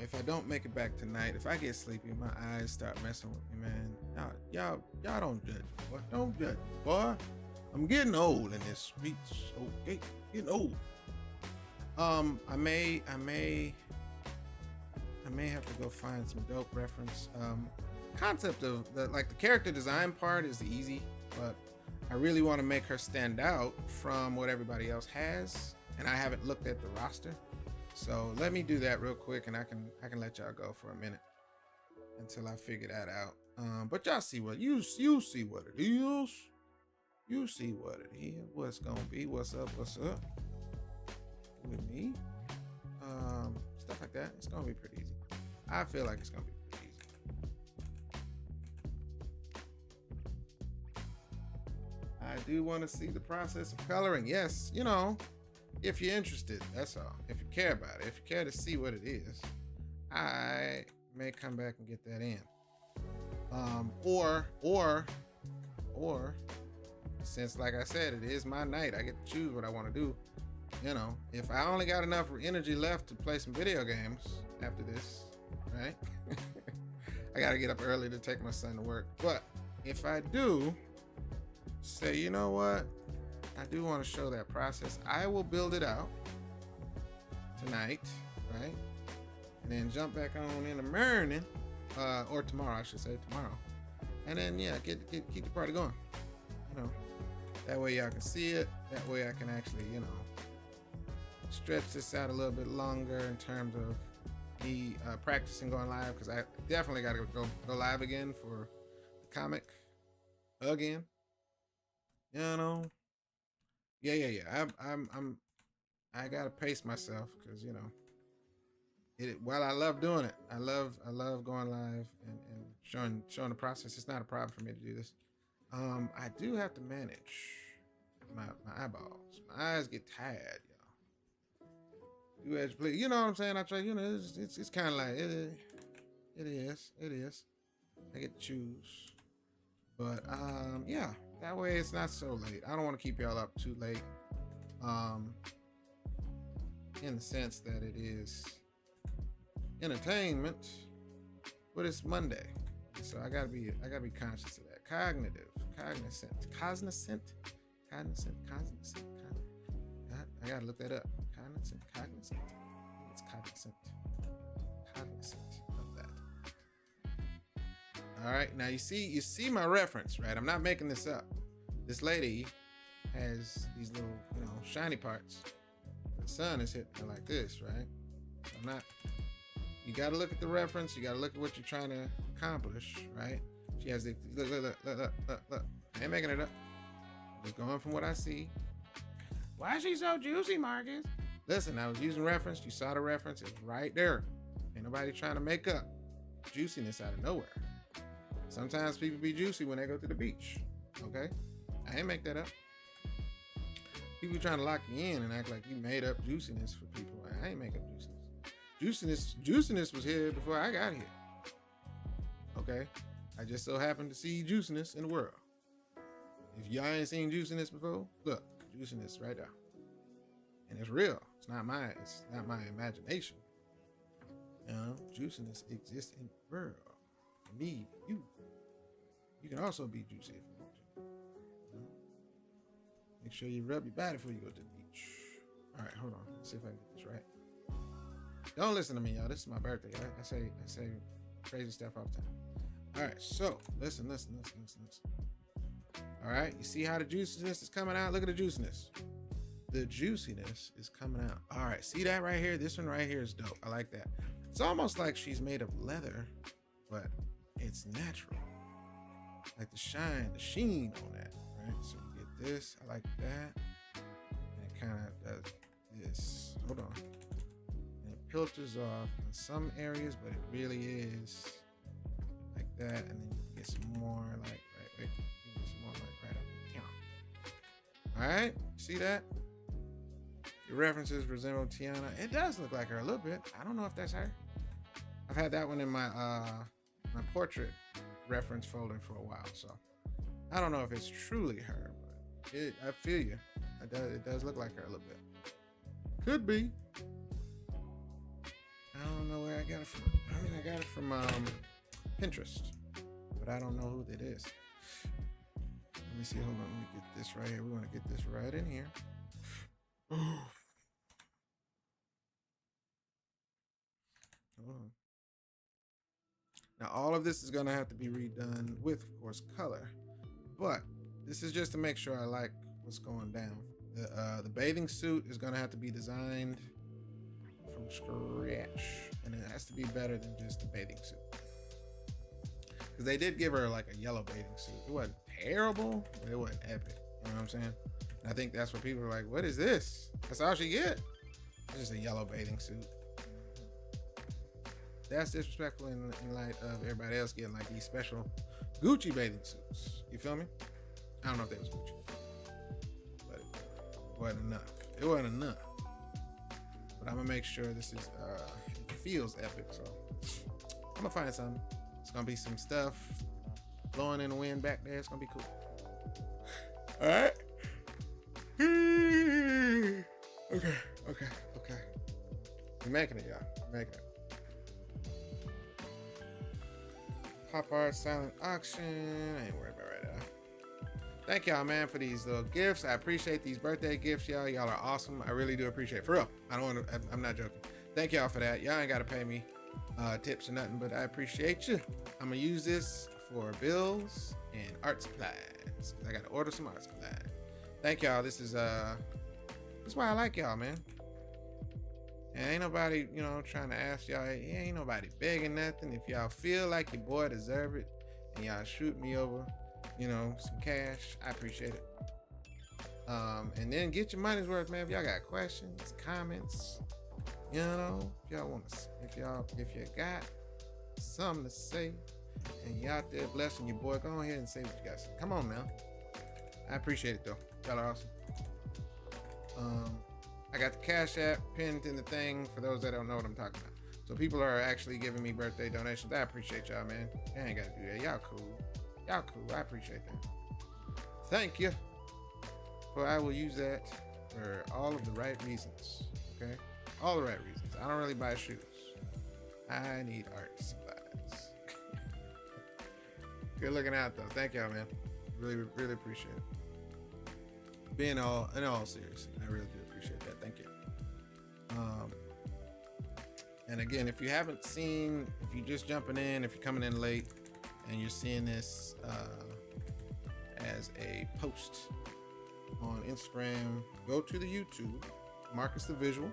if I don't make it back tonight, if I get sleepy, my eyes start messing with me, man. Y'all don't judge me, boy. Don't judge me, boy. I'm getting old in this speech. Okay, getting old. I may have to go find some dope reference. Concept of the character design part is easy, but I really want to make her stand out from what everybody else has, and I haven't looked at the roster. So let me do that real quick, and I can let y'all go for a minute until I figure that out. But y'all see what you see what it is. You see what it is. What's gonna be? What's up? What's up with me? Stuff like that. It's gonna be pretty easy. I feel like it's gonna be pretty easy. I do want to see the process of coloring. Yes, if you're interested, that's all. If you care about it, if you care to see what it is, I may come back and get that in. Or since, like I said, it is my night, I get to choose what I want to do. If I only got enough energy left to play some video games after this, right? I got to get up early to take my son to work. But if I do say, you know what? I do want to show that process. I will build it out tonight, right? And then jump back on in the morning, or tomorrow, I should say tomorrow. And then, keep the party going. That way y'all can see it. That way I can actually, stretch this out a little bit longer in terms of me practicing going live, because I definitely got to go live again for the comic again. Yeah. I gotta pace myself, because Well, I love doing it. I love going live and showing the process. It's not a problem for me to do this. I do have to manage my eyeballs. My eyes get tired, y'all. Do as you please. You know what I'm saying? I try. You know, it's kind of like it is. I get to choose, but yeah. That way it's not so late. I don't want to keep y'all up too late. In the sense that it is entertainment, but it's Monday, so I gotta be conscious of that. Cognizant. I gotta look that up. Cognizant. It's cognizant of that. All right, now you see my reference, right? I'm not making this up. This lady has these little, shiny parts. The sun is hitting her like this, right? I'm not. You got to look at the reference. You got to look at what you're trying to accomplish, right? She has the look. I ain't making it up. I'm just going from what I see. Why is she so juicy, Marcus? Listen, I was using reference. You saw the reference. It's right there. Ain't nobody trying to make up juiciness out of nowhere. Sometimes people be juicy when they go to the beach. Okay? I ain't make that up. People trying to lock you in and act like you made up juiciness for people. I ain't make up juiciness. Juiciness was here before I got here. Okay? I just so happened to see juiciness in the world. If y'all ain't seen juiciness before, look, juiciness right there. And it's real. It's not my imagination. Juiciness exists in the world. For me, you. You can also be juicy if you want to. Make sure you rub your body before you go to the beach. All right, hold on. Let's see if I can get this right. Don't listen to me, y'all. This is my birthday. I say crazy stuff all the time. All right, so listen. All right, you see how the juiciness is coming out? Look at the juiciness. The juiciness is coming out. All right, see that right here? This one right here is dope. I like that. It's almost like she's made of leather, but it's natural. Like the sheen on that, right? So you get this. I like that. And it kind of does this. Hold on. And it filters off in some areas, but it really is like that. And then you get some more like right. You get some more like right up here. All right, see that? Your references resemble Tiana. It does look like her a little bit. I don't know if that's her. I've had that one in my my portrait reference folder for a while, so I don't know if it's truly her, but I feel you. It does look like her a little bit. Could be. I don't know where I got it from. I mean, I got it from Pinterest, but I don't know who that is. Let me see. Hold on. Let me get this right here. We want to get this right in here. Hold on. Now, all of this is going to have to be redone with, of course, color. But this is just to make sure I like what's going down. The bathing suit is going to have to be designed from scratch. And it has to be better than just the bathing suit. Because they did give her like a yellow bathing suit. It wasn't terrible, but it wasn't epic. You know what I'm saying? And I think that's what people are like, what is this? That's all she get? It's just a yellow bathing suit. That's disrespectful in light of everybody else getting like these special Gucci bathing suits. You feel me? I don't know if that was Gucci, but it wasn't enough. It wasn't enough. But I'm gonna make sure this is it feels epic. So I'm gonna find something. It's gonna be some stuff blowing in the wind back there. It's gonna be cool. All right. Okay. We're making it, y'all. We're making it. Pop art, silent auction. I ain't worried about right now. Thank y'all, man, for these little gifts. I appreciate these birthday gifts, y'all. Y'all are awesome. I really do appreciate it. For real. I'm not joking. Thank y'all for that. Y'all ain't got to pay me tips or nothing, but I appreciate you. I'm going to use this for bills and art supplies. I got to order some art supplies. Thank y'all. This is why I like y'all, man. And ain't nobody, trying to ask y'all. Ain't nobody begging nothing. If y'all feel like your boy deserve it and y'all shoot me over, some cash, I appreciate it. And then get your money's worth, man. If y'all got questions, comments, You know, if y'all want to, if you got something to say and you out there blessing your boy, go ahead and say what you got to say. Come on now. I appreciate it though. Y'all are awesome. I got the Cash App pinned in the thing for those that don't know what I'm talking about. So people are actually giving me birthday donations. I appreciate y'all, man. I ain't gotta do that. Y'all cool. Y'all cool. I appreciate that. Thank you. For I will use that for all of the right reasons. Okay? All the right reasons. I don't really buy shoes. I need art supplies. Good looking out though. Thank y'all, man. Really, really appreciate it. In all seriousness, I really do appreciate that. Thank you. And again, if you haven't seen, if you're just jumping in, if you're coming in late and you're seeing this as a post on Instagram, go to the YouTube, Marcus the Visual,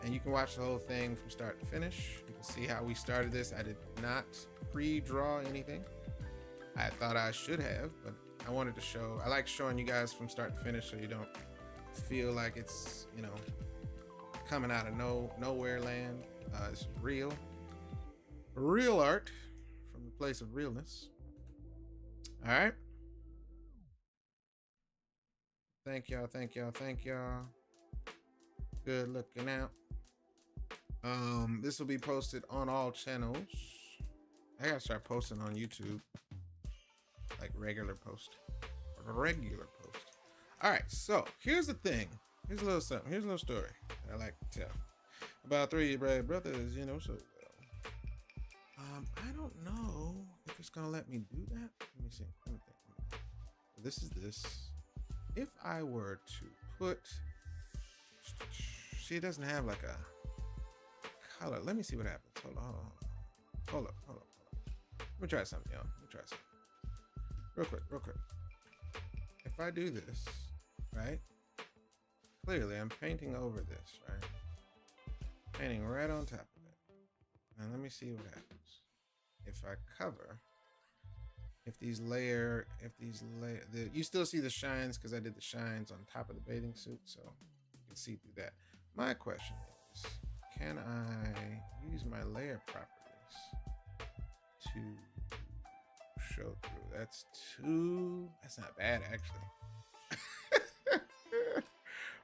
and you can watch the whole thing from start to finish. You can see how we started this. I did not pre-draw anything. I thought I should have, but I wanted to show. I like showing you guys from start to finish so you don't feel like it's, you know, coming out of nowhere land. It's real art from the place of realness. All right. Thank y'all. Good looking out. This will be posted on all channels. I gotta start posting on YouTube, like regular post. All right. So here's the thing. Here's a little something. Here's a little story that I like to tell about three brave brothers. You know so well. I don't know if it's gonna let me do that. Let me see. Let me think. This is this. If I were to put, see, it doesn't have like a color. Let me see what happens. Hold up. Let me try something, y'all. Real quick. If I do this, right? Clearly, I'm painting over this, right? Painting right on top of it. Now, let me see what happens. If I cover, you still see the shines because I did the shines on top of the bathing suit, so you can see through that. My question is, can I use my layer properties to show through? That's not bad, actually.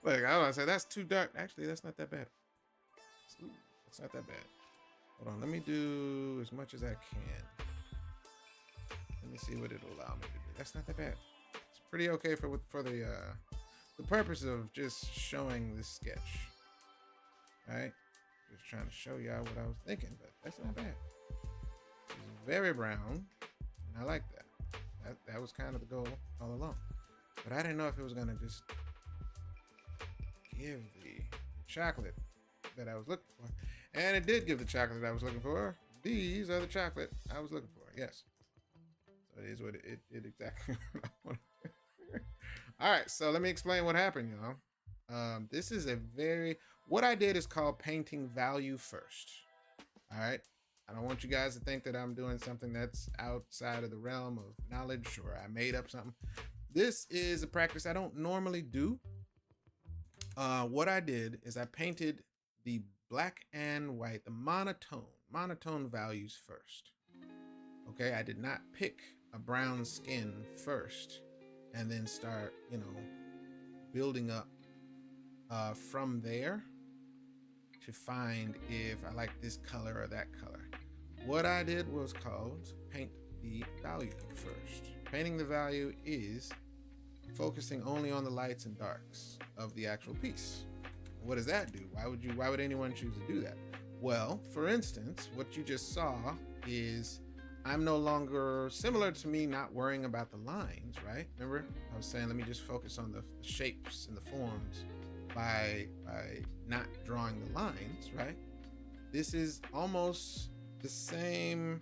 Like, I want to say that's too dark. Actually, that's not that bad. It's not that bad. Hold on, let me do as much as I can. Let me see what it'll allow me to do. That's not that bad. It's pretty okay for the purpose of just showing this sketch. All right, just trying to show y'all what I was thinking, but that's not bad. It's very brown, and I like that. That was kind of the goal all along. But I didn't know if it was gonna just give the chocolate that I was looking for. And it did give the chocolate I was looking for. These are the chocolate I was looking for. Yes. So it is what it exactly what I wanted. All right. So let me explain what happened, y'all. This is what I did is called painting value first. All right. I don't want you guys to think that I'm doing something that's outside of the realm of knowledge or I made up something. This is a practice I don't normally do. What I did is I painted the black and white, the monotone values first. Okay, I did not pick a brown skin first and then start, building up from there to find if I like this color or that color. What I did was called paint the value first. Painting the value is focusing only on the lights and darks of the actual piece. What does that do? Why would anyone choose to do that? Well, for instance, what you just saw is I'm no longer, similar to me not worrying about the lines, right? Remember, I was saying, let me just focus on the shapes and the forms by not drawing the lines, right? This is almost the same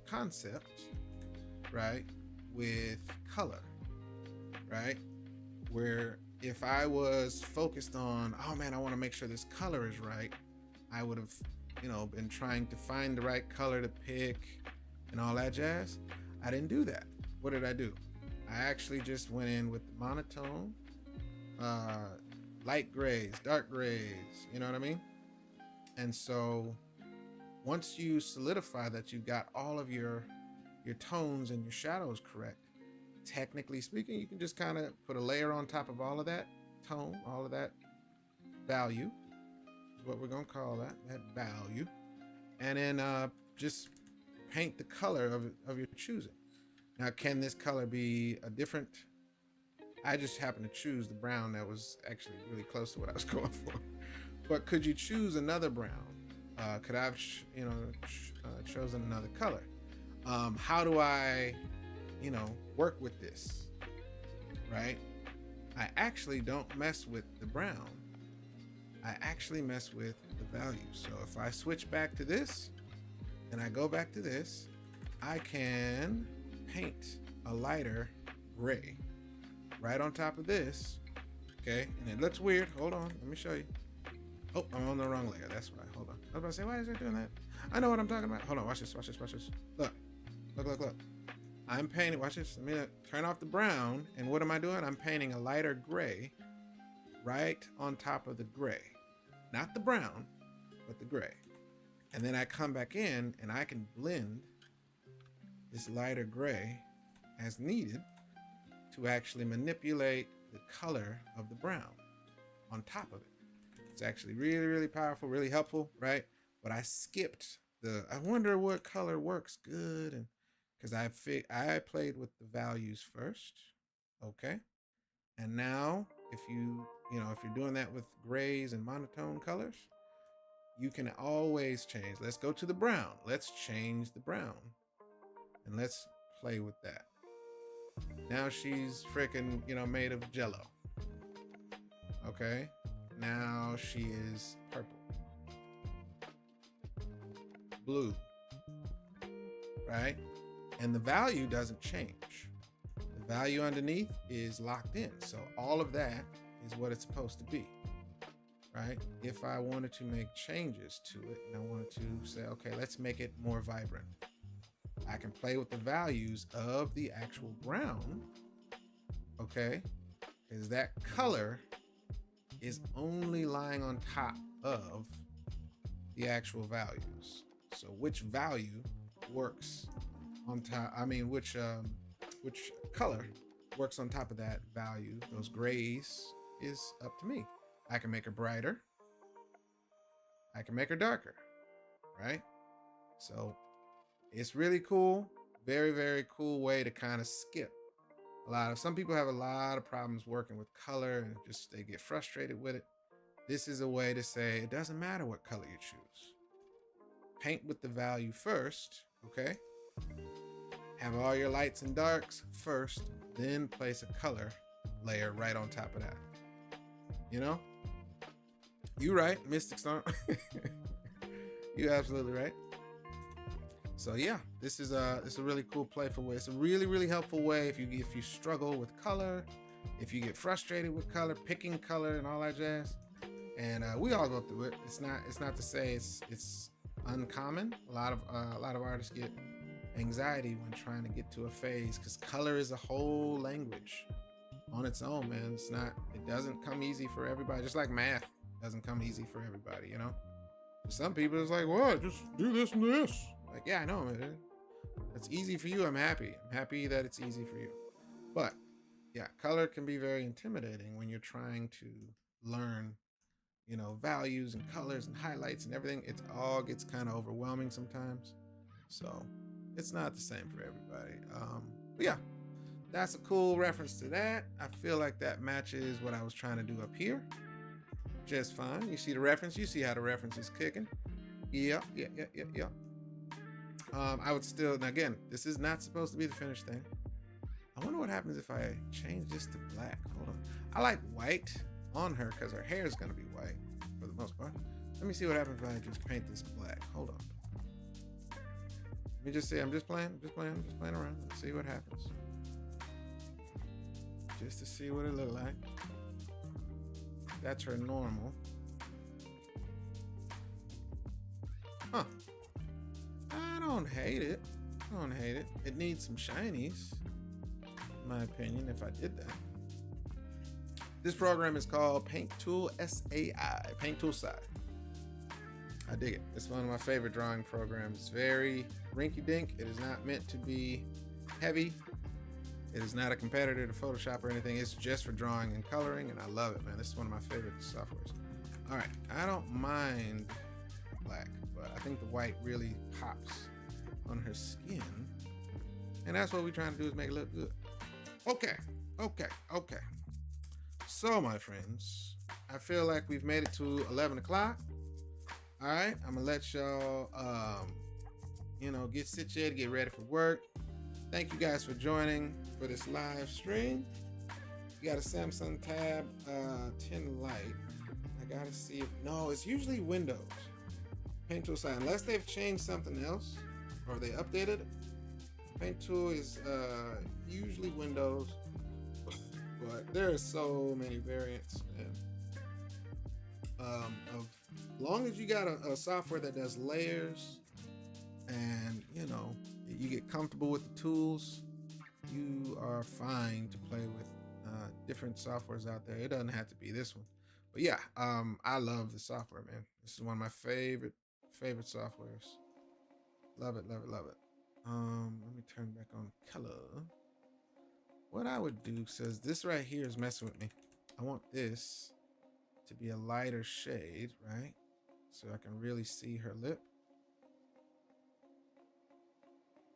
concept, right? With color, right? Where if I was focused on, oh man, I want to make sure this color is right, I would have, been trying to find the right color to pick and all that jazz. I didn't do that. What did I do? I actually just went in with the monotone, light grays, dark grays, you know what I mean? And so once you solidify that you've got all of your tones and your shadows correct, technically speaking, you can just kind of put a layer on top of all of that tone, all of that value, is what we're going to call that value. And then just paint the color of your choosing. Now, can this color be a different? I just happened to choose the brown that was actually really close to what I was going for. But could you choose another brown? Could I have, chosen another color? How do I, work with this? Right? I actually don't mess with the brown. I actually mess with the value. So if I switch back to this and I go back to this, I can paint a lighter gray right on top of this. Okay, and it looks weird. Hold on, let me show you. Oh, I'm on the wrong layer. That's why. Hold on. I was about to say, why is it doing that? I know what I'm talking about. Hold on, watch this, watch this, watch this. Look. I'm painting, watch this. Let me turn off the brown. And what am I doing? I'm painting a lighter gray right on top of the gray. Not the brown, but the gray. And then I come back in and I can blend this lighter gray as needed to actually manipulate the color of the brown on top of it. It's actually really, really powerful, really helpful, right? But I skipped I wonder what color works good, and because I played with the values first, okay? And now, if you're doing that with grays and monotone colors, you can always change. Let's go to the brown. Let's change the brown, and let's play with that. Now she's freaking, made of jello. Okay. Now she is purple. Blue. Right? And the value doesn't change. The value underneath is locked in. So all of that is what it's supposed to be. Right? If I wanted to make changes to it and I wanted to say, okay, let's make it more vibrant, I can play with the values of the actual brown. Okay? Because that color is only lying on top of the actual values. So which value works on top? I mean, which color works on top of that value? Those grays is up to me. I can make her brighter. I can make her darker, right? So it's really cool. Very, very cool way to kind of skip some people have a lot of problems working with color and just they get frustrated with it. This is a way to say it doesn't matter what color you choose. Paint with the value first, okay? Have all your lights and darks first, then place a color layer right on top of that. You right, Mystic Storm. You absolutely right. So yeah, this is a really cool, playful way. It's a really, really helpful way if you struggle with color, if you get frustrated with color, picking color and all that jazz. And we all go through it. It's not to say it's uncommon. A lot of artists get anxiety when trying to get to a phase because color is a whole language on its own, man. It doesn't come easy for everybody. Just like math doesn't come easy for everybody, For some people, it's like, what? Just do this and this. Like, yeah, I know, man. It's easy for you. I'm happy. I'm happy that it's easy for you. But yeah, color can be very intimidating when you're trying to learn, values and colors and highlights and everything. It all gets kind of overwhelming sometimes. So it's not the same for everybody. But yeah, that's a cool reference to that. I feel like that matches what I was trying to do up here just fine. You see the reference. You see how the reference is kicking. Yeah. I would still, now again, this is not supposed to be the finished thing. I wonder what happens if I change this to black. Hold on. I like white on her because her hair is going to be white for the most part. Let me see what happens if I just paint this black. Hold on. Let me just say, I'm just playing around. Let's see what happens. Just to see what it look like. That's her normal. Huh. I don't hate it. It needs some shinies, in my opinion, if I did that. This program is called Paint Tool SAI, Paint Tool SAI. I dig it. It's one of my favorite drawing programs. It's very rinky-dink. It is not meant to be heavy. It is not a competitor to Photoshop or anything. It's just for drawing and coloring, and I love it, man. This is one of my favorite softwares. All right, I don't mind black, but I think the white really pops on her skin, and that's what we're trying to do, is make it look good. Okay. So, my friends, I feel like we've made it to 11 o'clock. All right, I'm gonna let y'all, get situated, get ready for work. Thank you guys for joining for this live stream. You got a Samsung Tab 10 Lite. I gotta see if, no, it's usually Windows. Paint tool side, unless they've changed something else or they updated it. Paint tool is usually Windows, but there are so many variants, and of long as you got a software that does layers, and you get comfortable with the tools, you are fine to play with different softwares out there. It doesn't have to be this one, but yeah, I love the software, man. This is one of my favorite softwares. Love it. Let me turn back on color. What I would do, says this right here is messing with me. I want this to be a lighter shade, right? So I can really see her lip.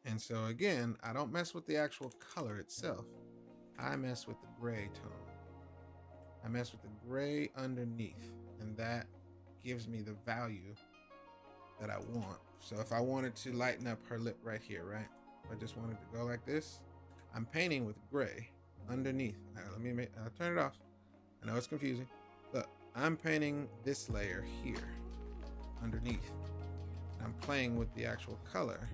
And so again, I don't mess with the actual color itself. I mess with the gray tone. I mess with the gray underneath, and that gives me the value that I want. So if I wanted to lighten up her lip right here, right? If I just wanted to go like this, I'm painting with gray underneath. I'll turn it off. I know it's confusing. Look, I'm painting this layer here underneath. I'm playing with the actual color.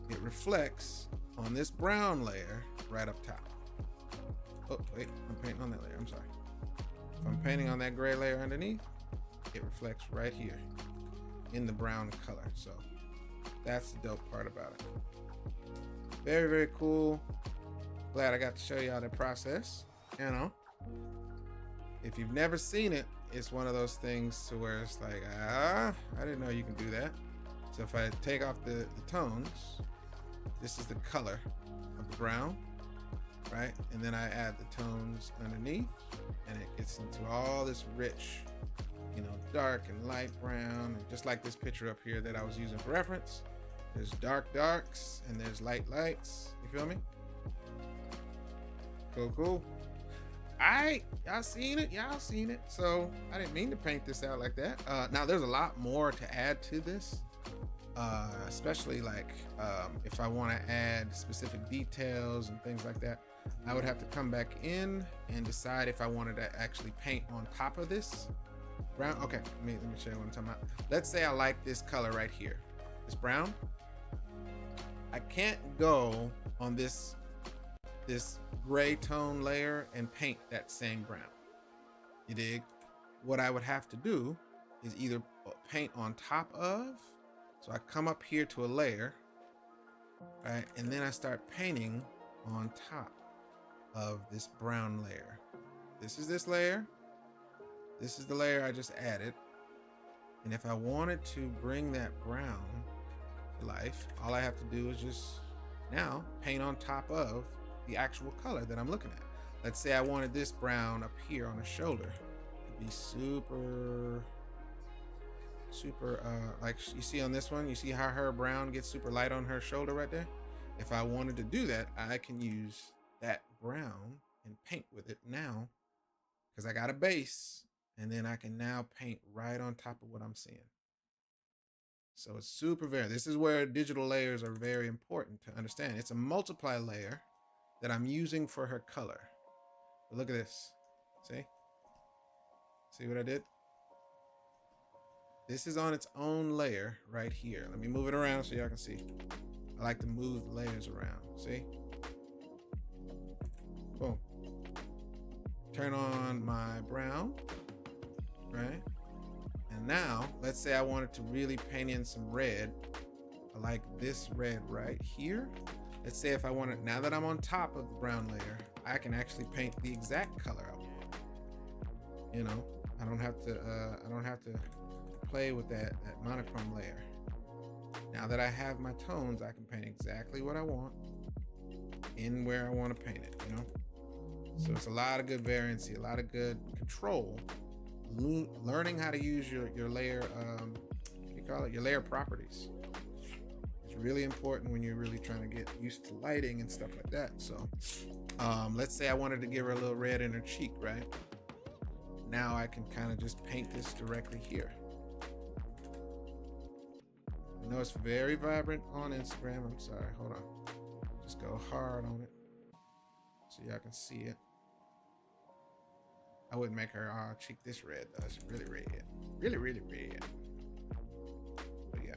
It reflects on this brown layer right up top. Oh, wait, I'm painting on that layer, I'm sorry. If I'm painting on that gray layer underneath, it reflects right here in the brown color. So that's the dope part about it. Very, very cool. Glad I got to show y'all the process. If you've never seen it, it's one of those things to where it's like, I didn't know you can do that. So if I take off the tones, this is the color of the brown, right? And then I add the tones underneath, and it gets into all this rich, dark and light brown. And just like this picture up here that I was using for reference, there's dark darks and there's light lights. You feel me? Cool. All right, y'all seen it. So I didn't mean to paint this out like that. Now there's a lot more to add to this, especially like if I want to add specific details and things like that. I would have to come back in and decide if I wanted to actually paint on top of this brown. Okay, let me show you what I'm talking about. Let's say I like this color right here, this brown. I can't go on this gray tone layer and paint that same brown. You dig? What I would have to do is either paint on top of, so I come up here to a layer, right? And then I start painting on top of this brown layer. This is this layer. This is the layer I just added. And if I wanted to bring that brown to life, all I have to do is just now paint on top of the actual color that I'm looking at. Let's say I wanted this brown up here on the shoulder to be super, like you see on this one, you see how her brown gets super light on her shoulder right there? If I wanted to do that, I can use that brown and paint with it now, because I got a base, and then I can now paint right on top of what I'm seeing. So it's super varied. This is where digital layers are very important to understand. It's a multiply layer that I'm using for her color. But look at this. See what I did? This is on its own layer right here. Let me move it around so y'all can see. I like to move layers around. See? Boom. Turn on my brown, right? And now, let's say I wanted to really paint in some red. I like this red right here. Let's say if I wanted, now that I'm on top of the brown layer, I can actually paint the exact color I want. I don't have to play with that monochrome layer. Now that I have my tones, I can paint exactly what I want in where I want to paint it, you know? So it's a lot of good variancy, a lot of good control. Learning how to use your layer, what do you call it? Your layer properties. It's really important when you're really trying to get used to lighting and stuff like that. So let's say I wanted to give her a little red in her cheek, right? Now I can kind of just paint this directly here. I know it's very vibrant on Instagram. I'm sorry, hold on. Just go hard on it so y'all can see it. I wouldn't make her cheek this red though. It's really red. Really, really red. But yeah.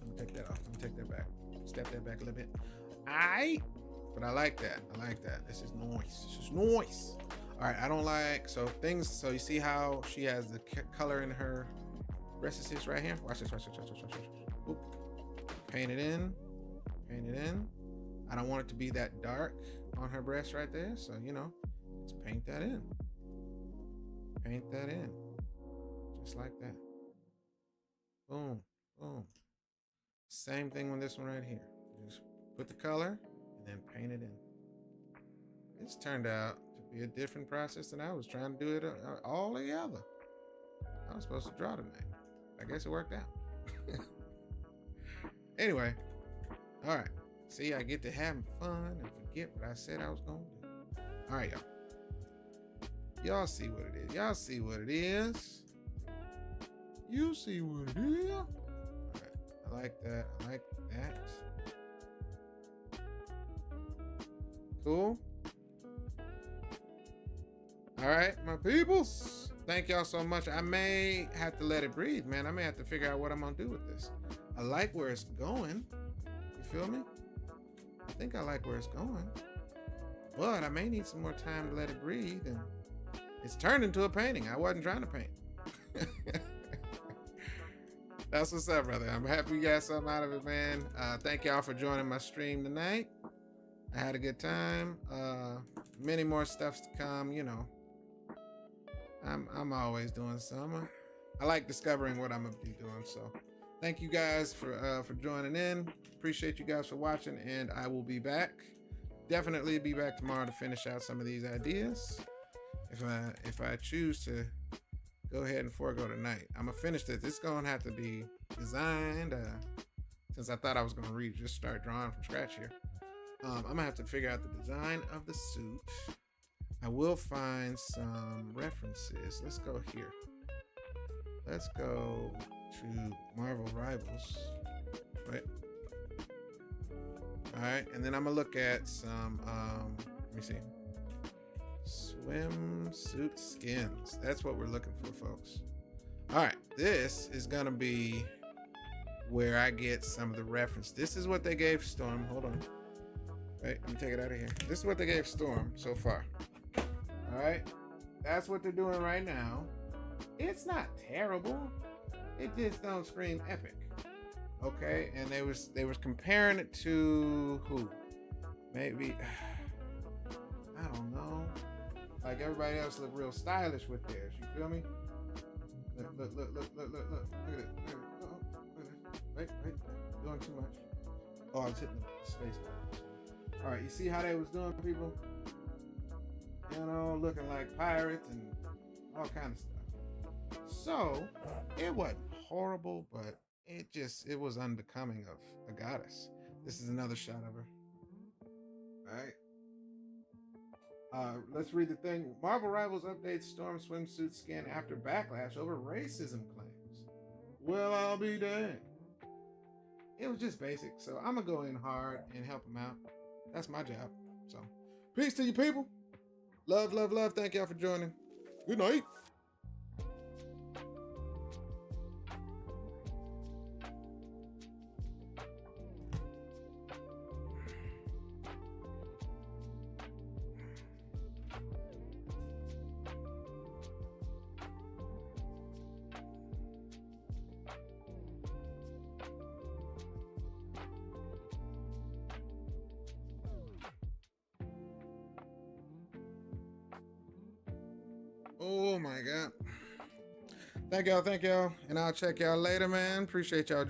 I'm gonna take that off. I'm gonna take that back. Step that back a little bit. Aight. But I like that. I like that. This is nice. This is nice. All right, I don't like, so you see how she has the color in her breasts right here? Watch this, watch this, watch this, watch this. Oop. Paint it in. Paint it in. I don't want it to be that dark on her breast right there. So, you know, let's paint that in. Paint that in. Just like that. Boom, boom. Same thing with this one right here. Just put the color and then paint it in. It's turned out to be a different process than I was trying to do it all together. I was supposed to draw tonight. I guess it worked out. Anyway, all right. See, I get to having fun and forget what I said I was going to do. All right, y'all. Y'all see what it is. Y'all see what it is. You see what it is. All right. I like that. I like that. Cool. All right, my peoples. Thank y'all so much. I may have to let it breathe, man. I may have to figure out what I'm going to do with this. I like where it's going. You feel me? I think I like where it's going. But I may need some more time to let it breathe. And it's turned into a painting. I wasn't trying to paint. That's what's up, brother. I'm happy you got something out of it, man. Thank y'all for joining my stream tonight. I had a good time. Many more stuffs to come, you know. I'm always doing some. I like discovering what I'm gonna be doing. So thank you guys for joining in. Appreciate you guys for watching, and I will be back. Definitely be back tomorrow to finish out some of these ideas. If I choose to go ahead and forego tonight, I'm gonna finish this. It's gonna have to be designed. Since I thought I was gonna just start drawing from scratch here. I'm gonna have to figure out the design of the suit. I will find some references. Let's go here. Let's go to Marvel Rivals, right? All right, and then I'm gonna look at some, let me see. Swimsuit skins. That's what we're looking for, folks. All right, this is gonna be where I get some of the reference. This is what they gave Storm. Hold on. Wait, let me take it out of here. This is what they gave Storm so far. All right, that's what they're doing right now. It's not terrible. It just don't scream epic. Okay, and they was comparing it to who? Maybe I don't know. Like everybody else look real stylish with theirs. You feel me? Look at it. Look at it. Wait. Doing too much. Oh, I was hitting the space bar. All right, you see how they was doing, people? You know, looking like pirates and all kinds of stuff. So it wasn't horrible, but it was unbecoming of a goddess. This is another shot of her. All right. Let's read the thing. Marvel Rivals updates Storm swimsuit skin after backlash over racism claims. Well, I'll be dang. It was just basic, so I'm gonna go in hard and help them out. That's my job. So, peace to you people. Love, love, love. Thank y'all for joining. Good night. Oh my God. Thank y'all. And I'll check y'all later, man. Appreciate y'all.